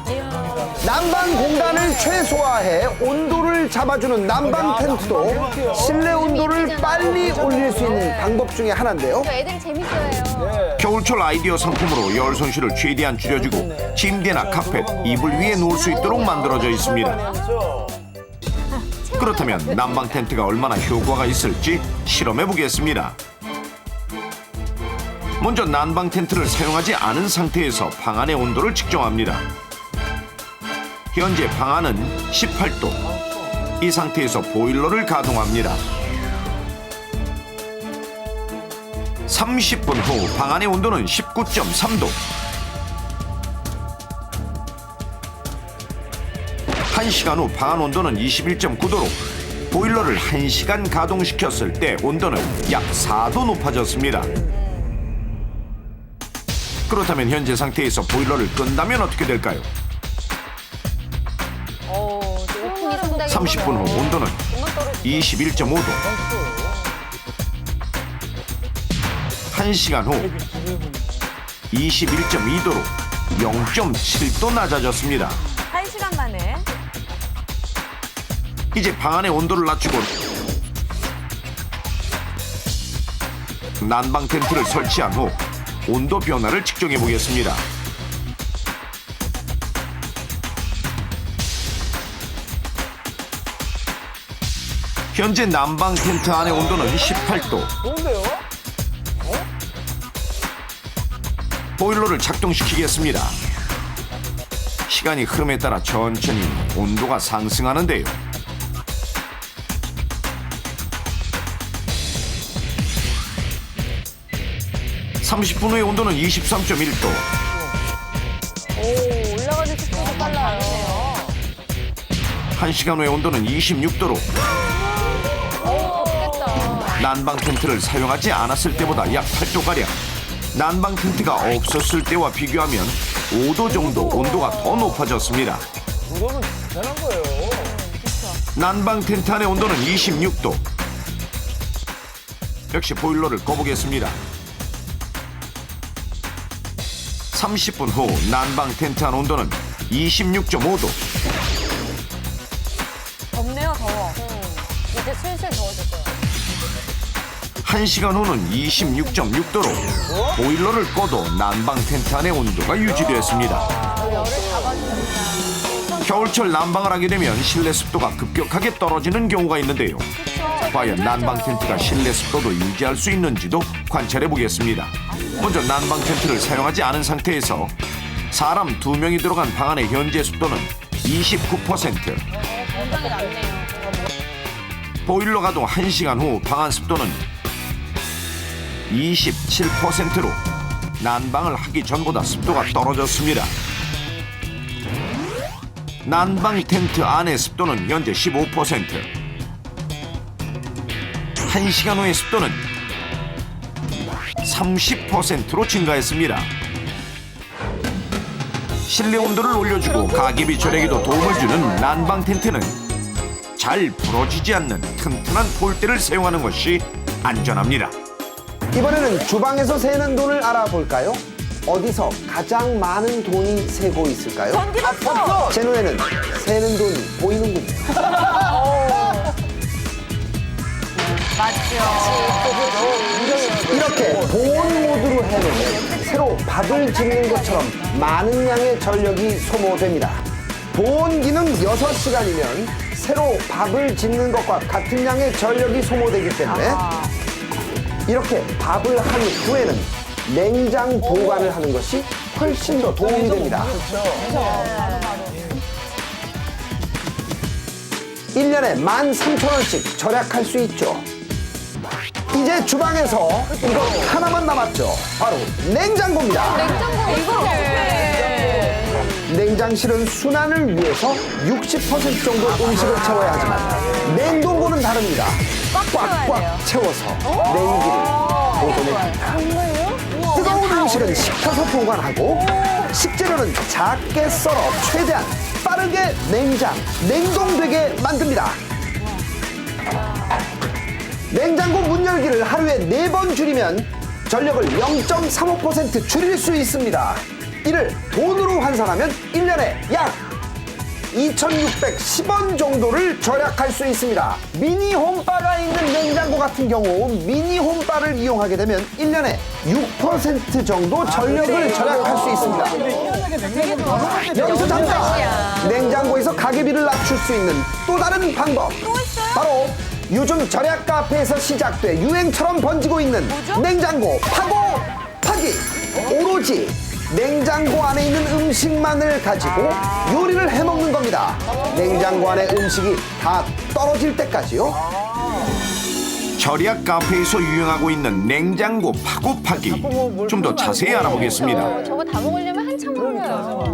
[SPEAKER 13] 난방 공간을 최소화해 온도를 잡아주는 난방 텐트도 실내 온도를 빨리 올릴 수 있는 방법 중에 하나인데요.
[SPEAKER 3] 애들 재밌어요.
[SPEAKER 1] 겨울철 아이디어 상품으로 열 손실을 최대한 줄여주고 침대나 카펫, 이불 위에 놓을 수 있도록 만들어져 있습니다. 그렇다면 난방 텐트가 얼마나 효과가 있을지 실험해 보겠습니다. 먼저 난방 텐트를 사용하지 않은 상태에서 방 안의 온도를 측정합니다. 현재 방 안은 18도. 이 상태에서 보일러를 가동합니다. 30분 후 방 안의 온도는 19.3도. 1시간 후 방 안 온도는 21.9도로 보일러를 1시간 가동시켰을 때 온도는 약 4도 높아졌습니다. 그렇다면 현재 상태에서 보일러를 끈다면 어떻게 될까요? 30분 후 온도는 21.5도. 1시간 후 21.2도로 0.7도 낮아졌습니다.
[SPEAKER 6] 1시간 만에.
[SPEAKER 1] 이제 방 안의 온도를 낮추고 난방 텐트를 설치한 후 온도 변화를 측정해 보겠습니다. 현재 난방 텐트 안의 온도는 18도.
[SPEAKER 2] 좋은데요?
[SPEAKER 1] 보일러를 작동시키겠습니다. 시간이 흐름에 따라 천천히 온도가 상승하는데요. 30분 후의 온도는 23.1도.
[SPEAKER 6] 오, 올라가는 속도도 빨라요.
[SPEAKER 1] 1시간 후의 온도는 26도로 난방 텐트를 사용하지 않았을 때보다 약 8도가량, 난방 텐트가 없었을 때와 비교하면 5도 정도 온도가 더 높아졌습니다.
[SPEAKER 2] 이거는 대단한 거예요.
[SPEAKER 1] 난방 텐트 안의 온도는 26도. 역시 보일러를 꺼보겠습니다. 30분 후 난방 텐트 안 온도는 26.5도.
[SPEAKER 6] 덥네요, 더워. 이제 슬슬 더워질 거예요.
[SPEAKER 1] 1시간 후는 26.6도로 보일러를 꺼도 난방 텐트 안의 온도가 유지됐습니다. 겨울철 난방을 하게 되면 실내 습도가 급격하게 떨어지는 경우가 있는데요. 과연 난방 텐트가 실내 습도도 유지할 수 있는지도 관찰해 보겠습니다. 먼저 난방 텐트를 사용하지 않은 상태에서 사람 2명이 들어간 방 안의 현재 습도는 29%. 보일러 가동 1시간 후 방 안 습도는 27%로 난방을 하기 전보다 습도가 떨어졌습니다. 난방 텐트 안의 습도는 현재 15%. 1시간 후의 습도는 30%로 증가했습니다. 실내 온도를 올려주고 가계비 절약에도 도움을 주는 난방 텐트는 잘 부러지지 않는 튼튼한 폴대를 사용하는 것이 안전합니다.
[SPEAKER 13] 이번에는 주방에서 새는 돈을 알아볼까요? 어디서 가장 많은 돈이 새고 있을까요?
[SPEAKER 6] 전기밥솥!
[SPEAKER 13] 제 눈에는 새는 돈이 보이는군요. 이렇게 보온 모드로 해놓으면 새로 밥을 짓는 것처럼 많은 양의 전력이 소모됩니다. 보온기는 6시간이면 새로 밥을 짓는 것과 같은 양의 전력이 소모되기 때문에 이렇게 밥을 한 후에는 냉장 보관을 하는 것이 훨씬 더 도움이 됩니다. 1년에 13,000원씩 절약할 수 있죠. 이제 주방에서 이거 하나만 남았죠. 바로 냉장고입니다. 냉장실은 순환을 위해서 60% 정도 음식을 채워야 하지만 냉동고는 다릅니다. 꽉꽉 채워서 냉기를 보존해줍니다. 뜨거운 음식은 식혀서 보관하고 식재료는 작게 썰어 최대한 빠르게 냉동되게 만듭니다. 냉장고 문 열기를 하루에 4번 줄이면 전력을 0.35% 줄일 수 있습니다. 이를 돈으로 환산하면 1년에 약 2,610원 정도를 절약할 수 있습니다. 미니 홈바가 있는 냉장고 같은 경우 미니 홈바를 이용하게 되면 1년에 6% 정도 전력을 절약할 수 있습니다. 여기서 잠깐! 냉장고에서 가계비를 낮출 수 있는 또 다른 방법. 바로 요즘 절약 카페에서 시작돼 유행처럼 번지고 있는 냉장고 파고 파기. 오로지 냉장고 안에 있는 음식만을 가지고 요리를 해먹는 겁니다. 냉장고 안에 음식이 다 떨어질 때까지요.
[SPEAKER 1] 절약 카페에서 유행하고 있는 냉장고 파고파기, 좀 더 자세히 알아보겠습니다.
[SPEAKER 3] 저거 다 먹으려면 한참 걸려요.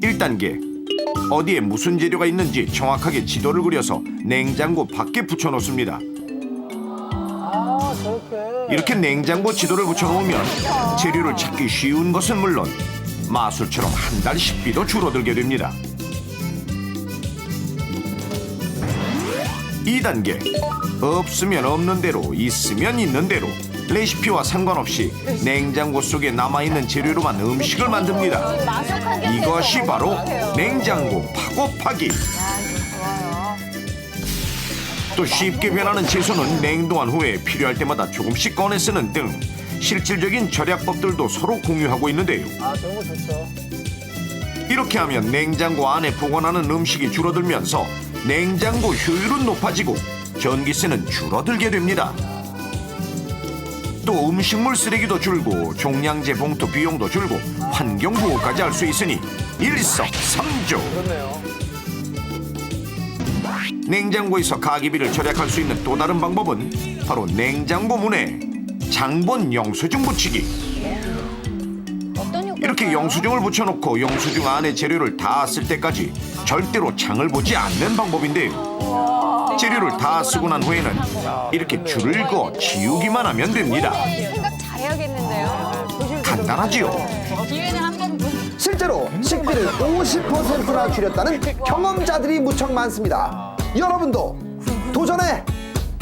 [SPEAKER 1] 1단계, 어디에 무슨 재료가 있는지 정확하게 지도를 그려서 냉장고 밖에 붙여놓습니다. 이렇게 냉장고 지도를 붙여놓으면 재료를 찾기 쉬운 것은 물론 마술처럼 한 달 식비도 줄어들게 됩니다. 2단계, 없으면 없는 대로, 있으면 있는 대로 레시피와 상관없이 냉장고 속에 남아있는 재료로만 음식을 만듭니다. 이것이 바로 냉장고 팍고파기. 또 쉽게 변하는 채소는 냉동한 후에 필요할 때마다 조금씩 꺼내 쓰는 등 실질적인 절약법들도 서로 공유하고 있는데요.
[SPEAKER 2] 아, 그런 거 좋죠.
[SPEAKER 1] 이렇게 하면 냉장고 안에 보관하는 음식이 줄어들면서 냉장고 효율은 높아지고 전기세는 줄어들게 됩니다. 또 음식물 쓰레기도 줄고 종량제 봉투 비용도 줄고 환경 보호까지 할 수 있으니 일석삼조.
[SPEAKER 2] 그렇네요.
[SPEAKER 1] 냉장고에서 가계비를 절약할 수 있는 또 다른 방법은 바로 냉장고 문에 장본 영수증 붙이기. 이렇게 영수증을 붙여놓고 영수증 안에 재료를 다 쓸 때까지 절대로 창을 보지 않는 방법인데요. 재료를 다 쓰고 난 후에는 이렇게 줄을 그어 지우기만 하면 됩니다.
[SPEAKER 3] 생각 잘해야겠는데요.
[SPEAKER 1] 간단하지요?
[SPEAKER 4] 기회는 한 번.
[SPEAKER 13] 실제로 식비를 50%나 줄였다는 경험자들이 무척 많습니다. 여러분도 도전해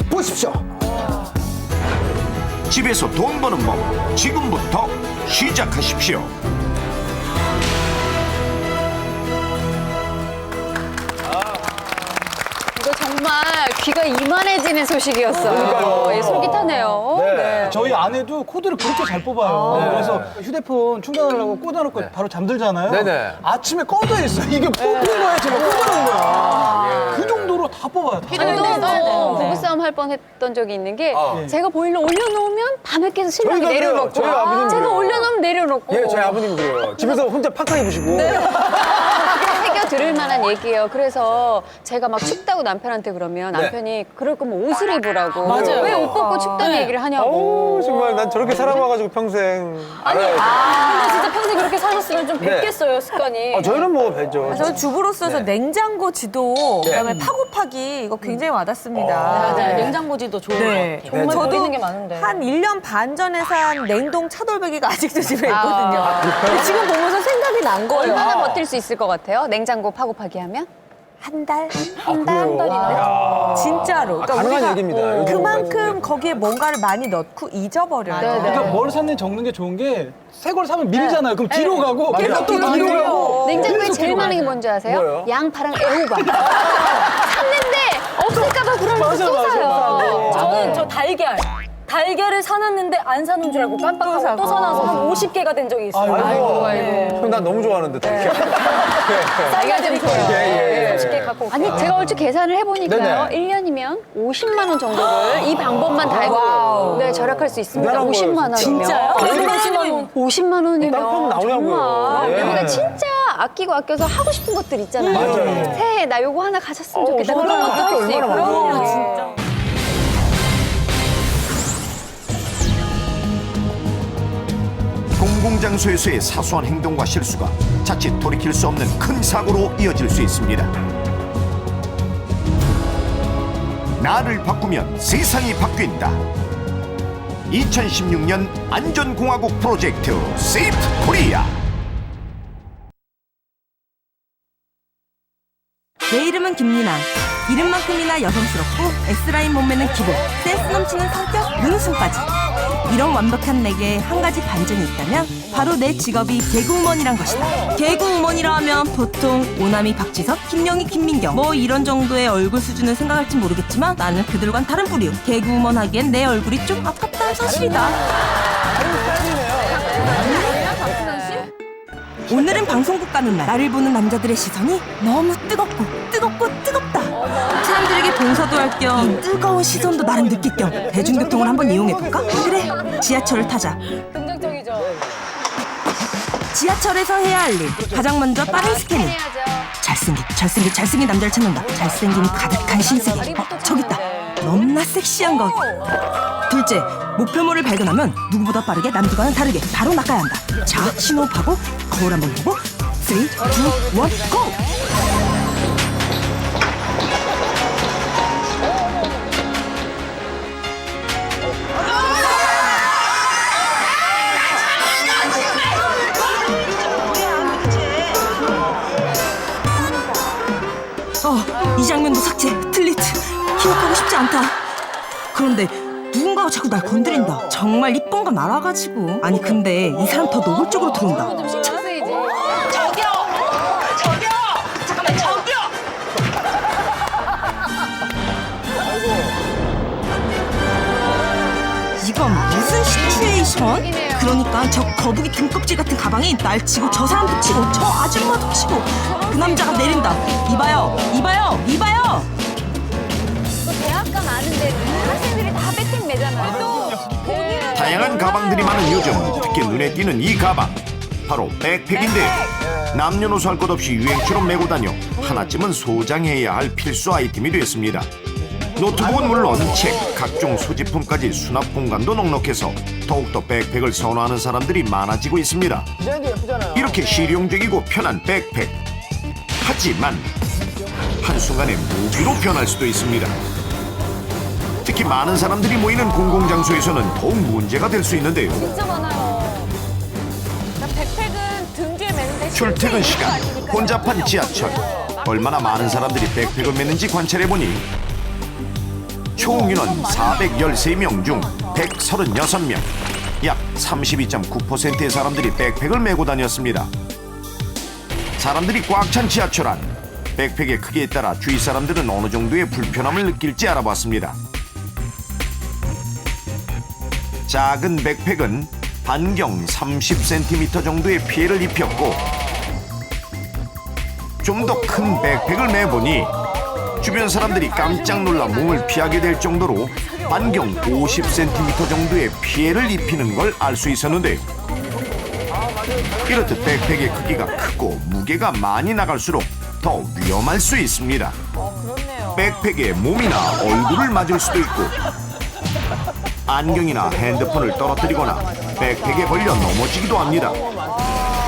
[SPEAKER 13] 보십시오.
[SPEAKER 1] 집에서 돈 버는 법 지금부터 시작하십시오.
[SPEAKER 3] 이거 정말 귀가 이만해지는 소식이었어요. 예, 솔깃하네요. 네.
[SPEAKER 2] 저희 아내도 코드를 그렇게 잘 뽑아요. 그래서 휴대폰 충전하려고 꽂아놓고 바로 잠들잖아요.
[SPEAKER 8] 네네.
[SPEAKER 2] 아침에 꺼져 있어. 이게 뽑힌 거에 제가 꽂아놓은 거야. 그 정도로 다 뽑아요. 다.
[SPEAKER 3] 저도 부부싸움 할 뻔했던 적이 있는 게 제가 보일러 올려놓으면 밤에 깨서 신랑이
[SPEAKER 2] 저희가 그래요.
[SPEAKER 3] 내려놓고
[SPEAKER 2] 저희 아버님
[SPEAKER 3] 제가
[SPEAKER 2] 그래요.
[SPEAKER 3] 올려놓으면 내려놓고
[SPEAKER 2] 예, 저희 아버님 그래요. 집에서 혼자 팍팍 입으시고.
[SPEAKER 3] 새겨 들을 만한 얘기예요. 그래서 제가 막 춥다고 남편한테 그러면 남편이 그럴 거면 옷을 입으라고.
[SPEAKER 4] 맞아요.
[SPEAKER 3] 왜 옷 벗고 춥다는 얘기를 하냐고.
[SPEAKER 2] 어우, 정말 난 저렇게 살아와가지고 평생.
[SPEAKER 3] 근데 진짜 평생 그렇게 사셨으면 좀 뵙겠어요, 습관이.
[SPEAKER 2] 저희는 뭐 뵈죠.
[SPEAKER 6] 저는 주부로서 냉장고 지도 그다음에 파고파기 이거 굉장히 와닿습니다.
[SPEAKER 4] 맞아요. 냉장고지도 좋은 것 같아요.
[SPEAKER 6] 정말
[SPEAKER 3] 저도
[SPEAKER 6] 버리는 게 많은데. 한 1년 반 전에 산 냉동 차돌박이가 아직도 집에 있거든요. 근데 지금 보면서 생각이 난 거예요.
[SPEAKER 3] 얼마나 버틸 수 있을 것 같아요? 냉장고 파고파기 하면?
[SPEAKER 6] 한 달?
[SPEAKER 3] 한 달이나?
[SPEAKER 6] 진짜로. 그러니까
[SPEAKER 2] 가능한
[SPEAKER 6] 우리가
[SPEAKER 2] 얘기입니다. 요즘
[SPEAKER 6] 그만큼 거기에 뭔가를 많이 넣고 잊어버려요.
[SPEAKER 2] 그러니까 뭘 샀는지 적는 게 좋은 게 새 걸 사면 밀잖아요. 그럼 뒤로 가고 계속 또 뒤로 가고.
[SPEAKER 3] 냉장고에
[SPEAKER 2] 계속
[SPEAKER 3] 제일
[SPEAKER 2] 뒤로
[SPEAKER 3] 많은 게
[SPEAKER 2] 가요.
[SPEAKER 3] 뭔지 아세요?
[SPEAKER 2] 뭐예요?
[SPEAKER 3] 양파랑 애호박. 샀는데 없을까봐 그러면서 또 사요.
[SPEAKER 6] 저는 저 달걀을 사놨는데 안 사놓은 줄 알고 깜빡하고 또 사놔서 한 50개가 된 적이 있어요.
[SPEAKER 2] 아이고. 그럼 난 너무 좋아하는데. 네.
[SPEAKER 3] 달걀들이 좋아요.
[SPEAKER 2] 예.
[SPEAKER 3] 50개 갖고. 아니 제가 얼추 계산을 해보니까요. 1년이면 50만 원 정도를 이 방법만 다 해도 네, 절약할 수 있습니다.
[SPEAKER 2] 대단한
[SPEAKER 3] 50만
[SPEAKER 2] 거예요,
[SPEAKER 3] 원이면.
[SPEAKER 6] 진짜요?
[SPEAKER 3] 50만 원이면
[SPEAKER 2] 땅콩 나오냐고요.
[SPEAKER 3] 정말
[SPEAKER 2] 예.
[SPEAKER 3] 우리가 진짜 아끼고 아껴서 하고 싶은 것들 있잖아요.
[SPEAKER 2] 맞아요.
[SPEAKER 3] 새해 나 요거 하나 가졌으면 좋겠다.
[SPEAKER 2] 저는
[SPEAKER 3] 그런 것도 할 수
[SPEAKER 2] 그렇게
[SPEAKER 3] 있고.
[SPEAKER 2] 얼마나 많아요.
[SPEAKER 3] 진짜.
[SPEAKER 1] 공공장소에서의 사소한 행동과 실수가 자칫 돌이킬 수 없는 큰 사고로 이어질 수 있습니다. 나를 바꾸면 세상이 바뀐다. 2016년 안전공화국 프로젝트 세이프 코리아.
[SPEAKER 14] 내 이름은 김리나. 이름만큼이나 여성스럽고 S라인 몸매는 기본, 센스 넘치는 성격, 눈웃음까지. 이런 완벽한 내게 한 가지 반전이 있다면 바로 내 직업이 개그우먼이란 것이다. 개그우먼이라 하면 보통 오나미 박지섭, 김영희, 김민경 뭐 이런 정도의 얼굴 수준을 생각할지 모르겠지만 나는 그들과는 다른 부류. 개그우먼 하기엔 내 얼굴이 좀 아깝다는 사실이다. 오늘은 방송국 가는 날. 나를 보는 남자들의 시선이 너무 뜨겁고 뜨겁다. 사람들에게 봉사도 할 겸 이 뜨거운 시선도 나름 느낄 겸 대중교통을 한번 이용해볼까? 그래, 지하철을 타자.
[SPEAKER 3] 긍정적이죠.
[SPEAKER 14] 지하철에서 해야 할 일. 가장 먼저 빠른 스캐닝. 잘생긴 남자를 찾는다. 잘생김이 가득한 신세계. 저기 있다. 너무나 섹시한 거. 둘째, 목표물을 발견하면 누구보다 빠르게 남들과는 다르게 바로 나가야 한다. 자, 신호하고 거울 한번 보고 3, 2, 1, 고! 이 장면도 삭제, 딜리트. 기억하고 싶지 않다. 그런데 누군가가 이봐요, 자꾸 날 건드린다. 정말 이쁜 건 알아가지고. 아니 근데 이 사람 더 노골적으로 들어온다.
[SPEAKER 3] 좀 신경 쓰이지.
[SPEAKER 4] 저기요! 저기요! 잠깐만, 저기요!
[SPEAKER 14] 이건 무슨 시츄에이션? 그러니까 저 거북이 등껍질 같은 가방이 날 치고 저 사람도 치고 저 아줌마도 치고 그 남자가 내린다. 이봐요, 이봐요, 이봐요.
[SPEAKER 3] 또 대학가 많은데 학생들이 다 백팩 매잖아요.
[SPEAKER 1] 다양한 가방들이 많은 요즘 특히 눈에 띄는 이 가방 바로 백팩인데 남녀노소 할 것 없이 유행처럼 메고 다녀 하나쯤은 소장해야 할 필수 아이템이 됐습니다. 노트북은 물론 책, 각종 소지품까지 수납 공간도 넉넉해서 더욱더 백팩을 선호하는 사람들이 많아지고 있습니다.
[SPEAKER 2] 디자인도 예쁘잖아요.
[SPEAKER 1] 이렇게 실용적이고 편한 백팩. 하지만 한순간에 무기로 변할 수도 있습니다. 특히 많은 사람들이 모이는 공공장소에서는 더욱 문제가 될 수 있는데요.
[SPEAKER 6] 진짜 많아요. 그러니까 백팩은 등 뒤에 매는데
[SPEAKER 1] 출퇴근 시간, 혼잡한 지하철. 얼마나 많은 사람들이 백팩을 메는지 관찰해보니 총 인원 413명 중 136명, 약 32.9%의 사람들이 백팩을 메고 다녔습니다. 사람들이 꽉 찬 지하철 안, 백팩의 크기에 따라 주위 사람들은 어느 정도의 불편함을 느낄지 알아봤습니다. 작은 백팩은 반경 30cm 정도의 피해를 입혔고 좀 더 큰 백팩을 메보니 주변 사람들이 깜짝 놀라 몸을 피하게 될 정도로 반경 50cm 정도의 피해를 입히는 걸 알 수 있었는데요. 이렇듯 백팩의 크기가 크고 무게가 많이 나갈수록 더 위험할 수 있습니다. 백팩에 몸이나 얼굴을 맞을 수도 있고 안경이나 핸드폰을 떨어뜨리거나 백팩에 걸려 넘어지기도 합니다.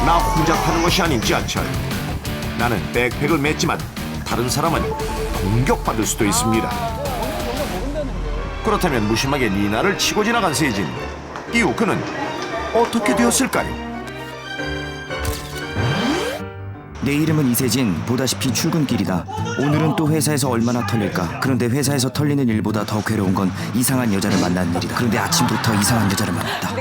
[SPEAKER 1] 나 혼자 타는 것이 아닌 지하철. 나는 백팩을 맸지만 다른 사람은 공격받을 수도 있습니다. 그렇다면 무심하게 니나를 치고 지나간 세진. 이후 그는 어떻게 되었을까요?
[SPEAKER 15] 내 이름은 이세진. 보다시피 출근길이다. 오늘은 또 회사에서 얼마나 털릴까. 그런데 회사에서 털리는 일보다 더 괴로운 건 이상한 여자를 만나는 일이다. 그런데 아침부터 이상한 여자를 만났다.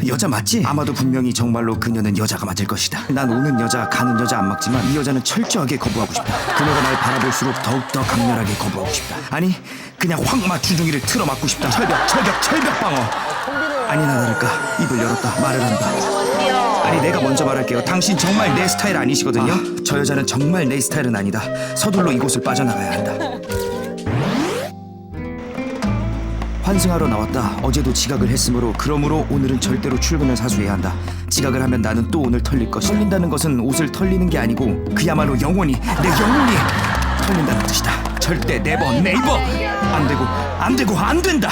[SPEAKER 15] 여자 맞지? 아마도 분명히 정말로 그녀는 여자가 맞을 것이다. 난 오는 여자 가는 여자 안 막지만 이 여자는 철저하게 거부하고 싶다. 그녀가 날 바라볼수록 더욱더 강렬하게 거부하고 싶다. 아니 그냥 확 맞춘종이를 틀어맞고 싶다. 철벽 방어. 아니나 다를까 입을 열었다. 말을 한다. 아니 내가 먼저 말할게요. 당신 정말 내 스타일 아니시거든요. 저 여자는 정말 내 스타일은 아니다. 서둘러 이곳을 빠져나가야 한다. 환승하러 나왔다. 어제도 지각을 했으므로 그러므로 오늘은 절대로 출근을 사수해야 한다. 지각을 하면 나는 또 오늘 털릴 것이다. 털린다는 것은 옷을 털리는 게 아니고 그야말로 영원히 내 영혼이 털린다는 뜻이다. 절대 네이버 안 되고 안 된다.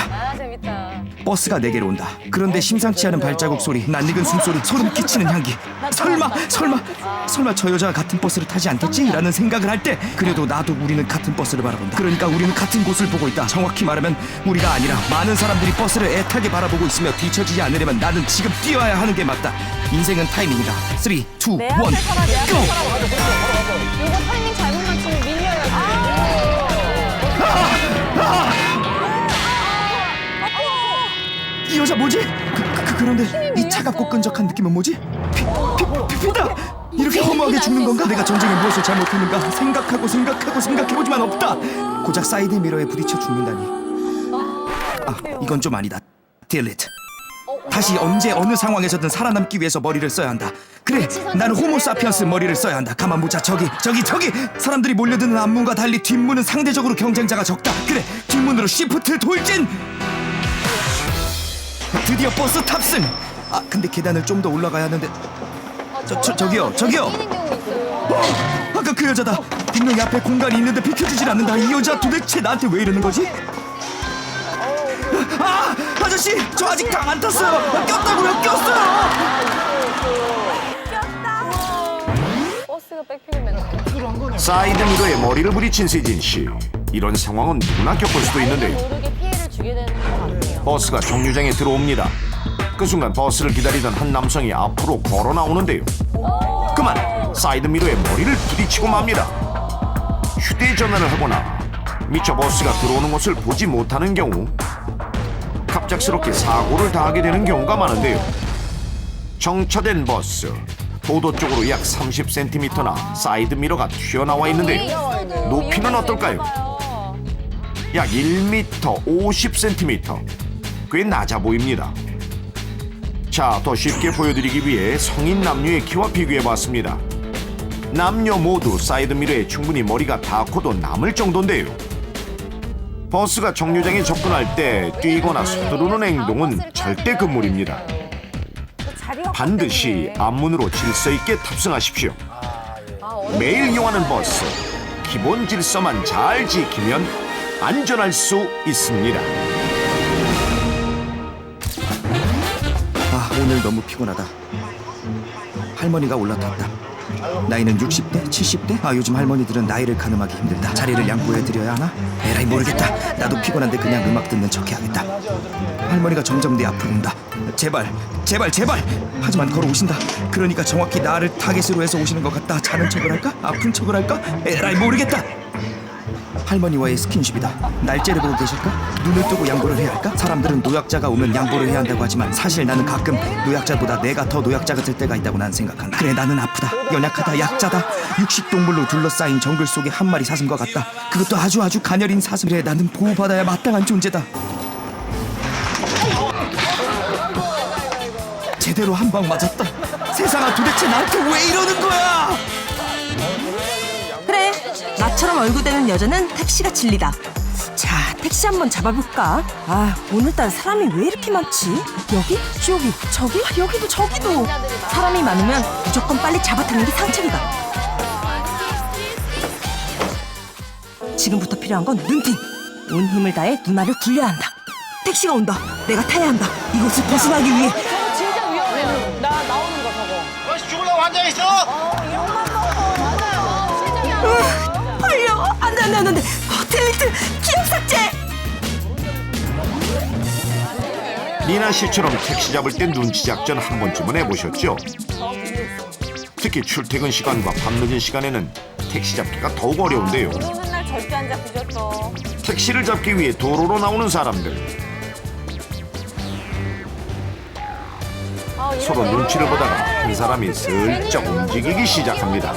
[SPEAKER 15] 버스가 내게로 온다. 그런데 심상치 않은 발자국 소리, 낯익은 숨소리, 소름 끼치는 향기. 설마 저 여자가 같은 버스를 타지 않겠지? 라는 생각을 할 때 그래도 나도 우리는 같은 버스를 바라본다. 그러니까 우리는 같은 곳을 보고 있다. 정확히 말하면 우리가 아니라 많은 사람들이 버스를 애타게 바라보고 있으며 뒤처지지 않으려면 나는 지금 뛰어야 하는 게 맞다. 인생은 타이밍이다. 3, 2, 1, GO!
[SPEAKER 6] 이거 타이밍 잘못 맞추면 밀려요.
[SPEAKER 15] 이 여자 뭐지? 그런데 이 차갑고 끈적한 느낌은 뭐지? 피다! 이렇게 허무하게 죽는 건가? 내가 전쟁에 무엇을 잘못했는가? 생각해보지만 없다! 고작 사이드 미러에 부딪혀 죽는다니. 이건 좀 아니다. 딜리트. 다시 언제 어느 상황에서든 살아남기 위해서 머리를 써야 한다. 그래, 나는 호모사피언스 머리를 써야 한다. 가만 보자. 저기 사람들이 몰려드는 앞문과 달리 뒷문은 상대적으로 경쟁자가 적다. 그래, 뒷문으로 시프트 돌진! 드디어 버스 탑승! 근데 계단을 좀 더 올라가야 하는데. 저기요. 아까 그 여자다. 분명히 앞에 공간이 있는데 비켜주질 않는다. 이 여자 도대체 나한테 왜 이러는 거지? 아저씨, 저 아직 다 안 탔어요. 꼈다고요.
[SPEAKER 6] 버스가 백팩을 매는.
[SPEAKER 1] 사이드 미러에 머리를 부딪힌 세진 씨. 이런 상황은 누구나 겪을 수도 있는데요.
[SPEAKER 6] 모르게 피해를 주게 되는 것 같아요.
[SPEAKER 1] 버스가 정류장에 들어옵니다. 그 순간 버스를 기다리던 한 남성이 앞으로 걸어 나오는데요. 그만 사이드 미러에 머리를 부딪히고 맙니다. 휴대전화를 하거나 미처 버스가 들어오는 것을 보지 못하는 경우 갑작스럽게 사고를 당하게 되는 경우가 많은데요. 정차된 버스, 도로 쪽으로 약 30cm나 사이드미러가 튀어나와 있는데 높이는 어떨까요? 약 1m 50cm. 꽤 낮아 보입니다. 자, 더 쉽게 보여드리기 위해 성인 남녀의 키와 비교해봤습니다. 남녀 모두 사이드미러에 충분히 머리가 닿고도 남을 정도인데요. 버스가 정류장에 접근할 때 뛰거나 서두르는 행동은 절대 금물입니다. 반드시 앞문으로 질서 있게 탑승하십시오. 매일 이용하는 버스, 기본 질서만 잘 지키면 안전할 수 있습니다.
[SPEAKER 15] 아, 오늘 너무 피곤하다. 할머니가 올라탔다. 나이는 60대? 70대? 아, 요즘 할머니들은 나이를 가늠하기 힘들다. 자리를 양보해드려야 하나? 에라이 모르겠다. 나도 피곤한데 그냥 음악 듣는 척 해야겠다. 할머니가 점점 내 앞으로 온다. 제발, 제발, 제발! 하지만 걸어오신다. 그러니까 정확히 나를 타겟으로 해서 오시는 것 같다. 자는 척을 할까? 아픈 척을 할까? 에라이 모르겠다. 할머니와의 스킨십이다. 날 째려보고 계실까? 눈을 뜨고 양보를 해야 할까? 사람들은 노약자가 오면 양보를 해야 한다고 하지만 사실 나는 가끔 노약자보다 내가 더 노약자 같을 때가 있다고 난 생각한다. 그래, 나는 아프다, 연약하다, 약자다. 육식동물로 둘러싸인 정글 속의 한 마리 사슴과 같다. 그것도 아주 가녀린 사슴. 그래, 나는 보호받아야 마땅한 존재다. 제대로 한 방 맞았다. 세상아, 도대체 나한테 왜 이러는 거야?
[SPEAKER 14] 그래, 나처럼 얼굴되는 여자는 택시가 진리다. 자, 택시 한번 잡아볼까? 아, 오늘따라 사람이 왜 이렇게 많지? 여기? 저기? 아, 여기도 저기도. 사람이 많으면 무조건 빨리 잡아타는 게 상책이다. 지금부터 필요한 건 눈팅. 온 힘을 다해 누나를 굴려야 한다. 택시가 온다. 내가 타야 한다. 이곳을 벗어나기 위해.
[SPEAKER 6] 진짜 위험해요. 나 나오는 거 저거.
[SPEAKER 16] 너씨 죽으려고 앉아있어?
[SPEAKER 14] 헐려. 안돼. 딜리트, 기억 삭제.
[SPEAKER 1] 리나 씨처럼 택시 잡을 때 눈치 작전 한 번쯤은 해보셨죠? 특히 출퇴근 시간과 밤늦은 시간에는 택시 잡기가 더욱 어려운데요.
[SPEAKER 6] 맨날 절대 안 잡히죠 또.
[SPEAKER 1] 택시를 잡기 위해 도로로 나오는 사람들. 서로 눈치를 보다가 한 사람이 슬쩍 움직이기 시작합니다.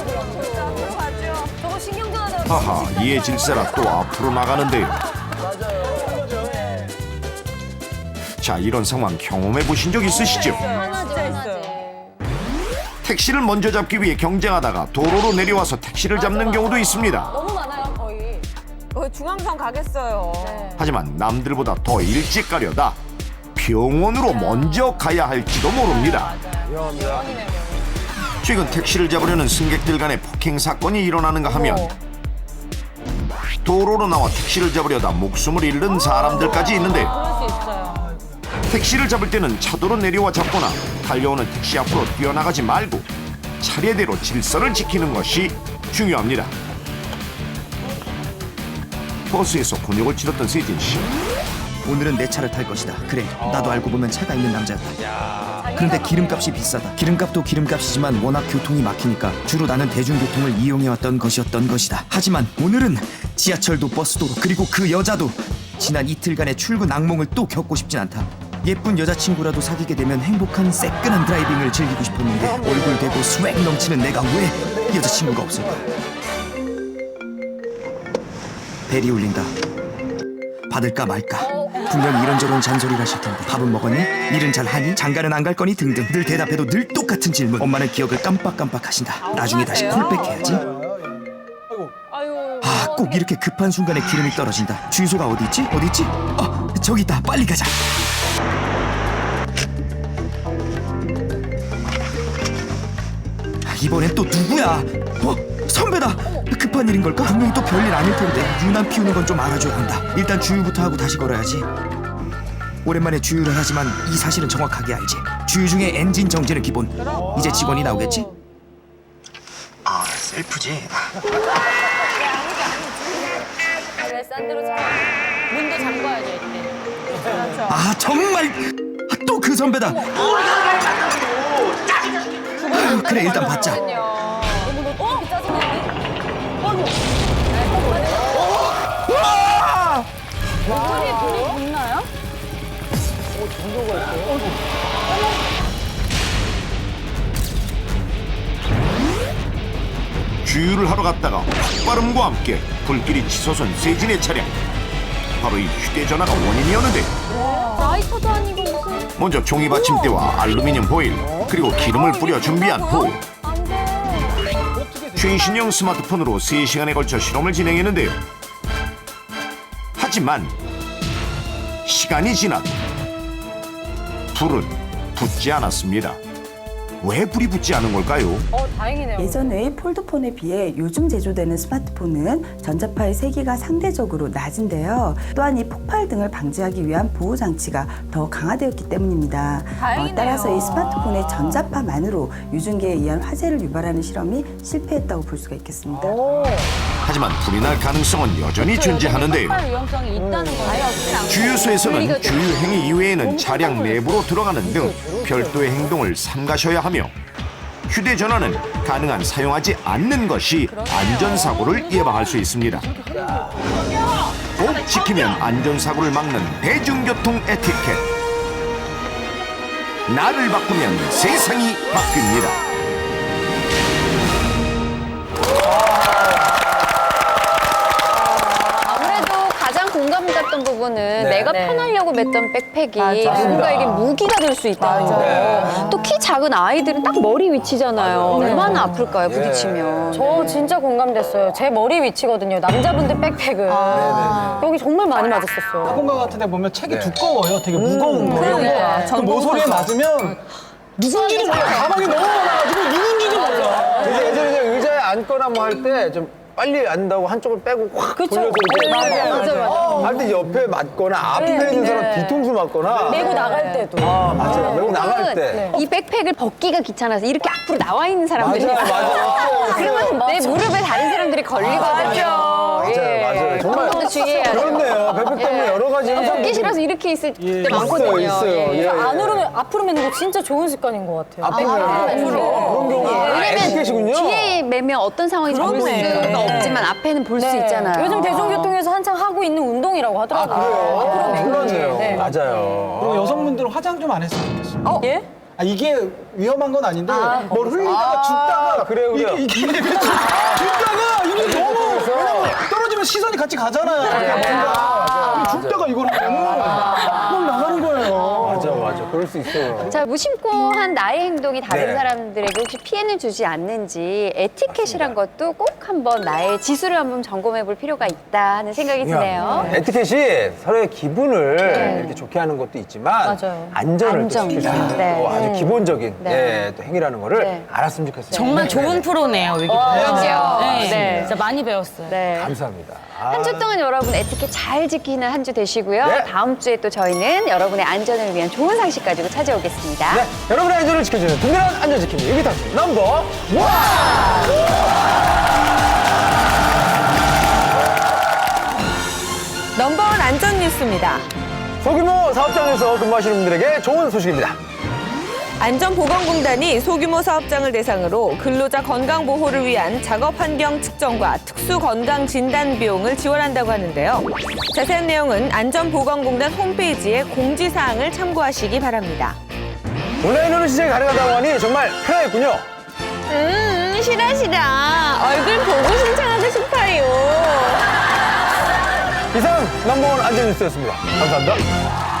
[SPEAKER 6] 저거 신경도 안 써요.
[SPEAKER 1] 하하, 이에 질세라 또 앞으로 나가는데요. 자, 이런 상황 경험해 보신 적 있으시죠?
[SPEAKER 6] 진짜 있어요.
[SPEAKER 1] 택시를 먼저 잡기 위해 경쟁하다가 도로로 내려와서 택시를 잡는 경우도 있습니다.
[SPEAKER 6] 너무 많아요 거의. 거의 중앙선 가겠어요.
[SPEAKER 1] 하지만 남들보다 더 일찍 가려다 병원으로 먼저 가야 할지도 모릅니다. 최근 택시를 잡으려는 승객들 간의 폭행 사건이 일어나는가 하면 도로로 나와 택시를 잡으려다 목숨을 잃는 사람들까지 있는데,
[SPEAKER 6] 그럴 수 있어요.
[SPEAKER 1] 택시를 잡을 때는 차도로 내려와 잡거나 달려오는 택시 앞으로 뛰어나가지 말고 차례대로 질서를 지키는 것이 중요합니다. 버스에서 곤욕을 치렀던 세진 씨.
[SPEAKER 15] 오늘은 내 차를 탈 것이다. 그래, 나도 알고 보면 차가 있는 남자였다. 그런데 기름값이 비싸다. 기름값도 기름값이지만 워낙 교통이 막히니까 주로 나는 대중교통을 이용해왔던 것이었던 것이다. 하지만 오늘은 지하철도 버스도 그리고 그 여자도 지난 이틀간의 출근 악몽을 또 겪고 싶진 않다. 예쁜 여자친구라도 사귀게 되면 행복한 새끈한 드라이빙을 즐기고 싶었는데 얼굴 대고 스웩 넘치는 내가 왜 여자친구가 없을까? 벨이 울린다. 받을까 말까. 분명히 이런저런 잔소리를 하실 텐데 밥은 먹었니? 일은 잘하니? 장가는 안 갈 거니? 등등. 늘 대답해도 늘 똑같은 질문. 엄마는 기억을 깜빡깜빡 하신다. 나중에 다시 콜백해야지. 아, 꼭 이렇게 급한 순간에 기름이 떨어진다. 주유소가 어디 있지? 어디 있지? 저기 있다. 빨리 가자. 이번엔 또 누구야? 선배다. 급한 일인 걸까? 분명히 또 별일 아닐 텐데 유난 피우는 건 좀 알아줘야 한다. 일단 주유부터 하고 다시 걸어야지. 오랜만에 주유를 하지만 이 사실은 정확하게 알지. 주유 중에 엔진 정지는 기본. 이제 직원이 나오겠지? 아, 셀프지.
[SPEAKER 6] 왜 싼 대로 차? 문도 잠궈야죠 이때. 그렇죠.
[SPEAKER 15] 아, 정말 또 그 선배다. 그래, 일단 받자.
[SPEAKER 6] 불이 붙나요?
[SPEAKER 1] 주유를 하러 갔다가 폭발음과 함께 불길이 치솟은 세진의 차량. 바로 이 휴대전화가 원인이었는데,
[SPEAKER 3] 라이터도 아니고 무슨.
[SPEAKER 1] 먼저 종이 받침대와 알루미늄 호일, 그리고 기름을 뿌려 준비한 후 최신형 스마트폰으로 3시간에 걸쳐 실험을 진행했는데요. 하지만 시간이 지나도 불은 붙지 않았습니다. 왜 불이 붙지 않은 걸까요?
[SPEAKER 3] 다행이네요.
[SPEAKER 16] 예전의 폴드폰에 비해 요즘 제조되는 스마트폰은 전자파의 세기가 상대적으로 낮은데요. 또한 이 폭발 등을 방지하기 위한 보호 장치가 더 강화되었기 때문입니다.
[SPEAKER 3] 다행이네요.
[SPEAKER 16] 따라서 이 스마트폰의 전자파만으로 유증기에 의한 화재를 유발하는 실험이 실패했다고 볼 수가 있겠습니다.
[SPEAKER 1] 하지만 불이 날 가능성은 여전히 존재하는데요.
[SPEAKER 4] 폭발 위험성이 있다는 거예요.
[SPEAKER 1] 주유소에서는 주유 행위 이외에는 차량 내부로 들어가는 등 별도의 행동을 삼가셔야 하며, 휴대전화는 가능한 사용하지 않는 것이 안전사고를 예방할 수 있습니다. 꼭 지키면 안전사고를 막는 대중교통 에티켓. 나를 바꾸면 세상이 바뀝니다.
[SPEAKER 3] 공감 갔던 부분은
[SPEAKER 6] 네.
[SPEAKER 3] 내가
[SPEAKER 6] 네.
[SPEAKER 3] 편하려고 맸던 백팩이
[SPEAKER 6] 맞아.
[SPEAKER 3] 누군가에게 무기가 될 수 있다는 거.
[SPEAKER 6] 맞아.
[SPEAKER 3] 또 키 작은 아이들은 딱 머리 위치잖아요. 얼마나 아플까요, 부딪히면.
[SPEAKER 6] 저 진짜 공감됐어요. 제 머리 위치거든요. 남자분들 백팩은. 여기 정말 많이 맞았었어요.
[SPEAKER 2] 학원가 같은 데 보면 책이 두꺼워요. 되게 무거운 거예요.
[SPEAKER 6] 그러니까.
[SPEAKER 2] 그 모서리에 맞으면 누군지도 몰라. 가방이 너무 많아가지고 누군지도 몰라. 이제 예전에 의자에 앉거나 뭐 할 때 좀 빨리 앉는다고 한쪽을 빼고 확 돌려서 이렇게
[SPEAKER 6] 맞아.
[SPEAKER 2] 할 때 옆에 맞거나 앞에 있는 사람 뒤통수 맞거나
[SPEAKER 6] 메고 나갈 때도.
[SPEAKER 2] 맞아요. 메고 나갈 때.
[SPEAKER 3] 이 백팩을 벗기가 귀찮아서 이렇게 앞으로 나와 있는 사람들이
[SPEAKER 2] 맞아요,
[SPEAKER 3] 있어요.
[SPEAKER 2] 맞아요.
[SPEAKER 3] 그러면 내 무릎에 다른 사람들이 걸리거든요.
[SPEAKER 2] 맞아요. 정말
[SPEAKER 3] 그것도 주의해야 돼요.
[SPEAKER 2] 그렇네요. 백팩 때문에 여러 가지
[SPEAKER 3] 벗기 싫어서 이렇게 있을 때 많거든요.
[SPEAKER 2] 있어요. 예.
[SPEAKER 6] 앞으로 매는 거 진짜 좋은 습관인 것 같아요.
[SPEAKER 2] 앞으로 그런 경우가 에티켓이군요.
[SPEAKER 3] 뒤에 매면 어떤 상황인지 볼 수가 없지만 앞에는 볼 수 있잖아요.
[SPEAKER 6] 요즘 대중교통에서 한창 하고 있는 운동이라고 하더라고요.
[SPEAKER 2] 그래요?
[SPEAKER 6] 앞으로
[SPEAKER 2] 몰랐네요.
[SPEAKER 6] 네.
[SPEAKER 2] 맞아요.
[SPEAKER 17] 그리고 여성분들은 화장 좀 안 했으면 좋겠어요.
[SPEAKER 6] 예?
[SPEAKER 17] 이게 위험한 건 아닌데 뭘 흘리다가 죽다가
[SPEAKER 2] 그래요.
[SPEAKER 17] 이게 죽다가 이게 너무 왜냐면 떨어지면 시선이 같이 가잖아요. 뭔가 죽다가 이걸 하면 막 나가는 거예요.
[SPEAKER 2] 맞아. 그럴 수 있어요.
[SPEAKER 3] 자, 무심코 한 나의 행동이 다른
[SPEAKER 2] 네.
[SPEAKER 3] 사람들에게 혹시 피해는 주지 않는지 에티켓이란 것도 꼭 한번 나의 지수를 한번 점검해 볼 필요가 있다 하는 생각이 드네요.
[SPEAKER 2] 에티켓이 서로의 기분을
[SPEAKER 3] 네.
[SPEAKER 2] 이렇게 좋게 하는 것도 있지만
[SPEAKER 6] 맞아요.
[SPEAKER 2] 안전을 또
[SPEAKER 3] 안전.
[SPEAKER 2] 지킬 수 있는
[SPEAKER 3] 네.
[SPEAKER 2] 또 아주 기본적인
[SPEAKER 3] 네.
[SPEAKER 2] 또 행위라는 거를
[SPEAKER 3] 네.
[SPEAKER 2] 알았으면 좋겠어요.
[SPEAKER 4] 정말 좋은 프로네요, 위기.
[SPEAKER 3] 그렇죠.
[SPEAKER 4] 네.
[SPEAKER 3] 네.
[SPEAKER 4] 진짜 많이 배웠어요.
[SPEAKER 3] 네.
[SPEAKER 2] 감사합니다.
[SPEAKER 3] 한 주 동안 여러분 에티켓 잘 지키는 한 주 되시고요.
[SPEAKER 2] 네.
[SPEAKER 3] 다음 주에 또 저희는 여러분의 안전을 위한 좋은 상식 가지고 찾아오겠습니다.
[SPEAKER 2] 네, 여러분의 안전을 지켜주는 든든한 안전지킴이 위기탑수 넘버 원!
[SPEAKER 6] 넘버원 안전 뉴스입니다.
[SPEAKER 2] 소규모 사업장에서 근무하시는 분들에게 좋은 소식입니다.
[SPEAKER 6] 안전보건공단이 소규모 사업장을 대상으로 근로자 건강 보호를 위한 작업 환경 측정과 특수 건강 진단 비용을 지원한다고 하는데요. 자세한 내용은 안전보건공단 홈페이지의 공지사항을 참고하시기 바랍니다.
[SPEAKER 2] 온라인으로 시작이 가능하다고 하니 정말 편하겠군요.
[SPEAKER 3] 싫어. 얼굴 보고 신청하고 싶어요.
[SPEAKER 2] 이상 넘버원 안전 뉴스였습니다. 감사합니다.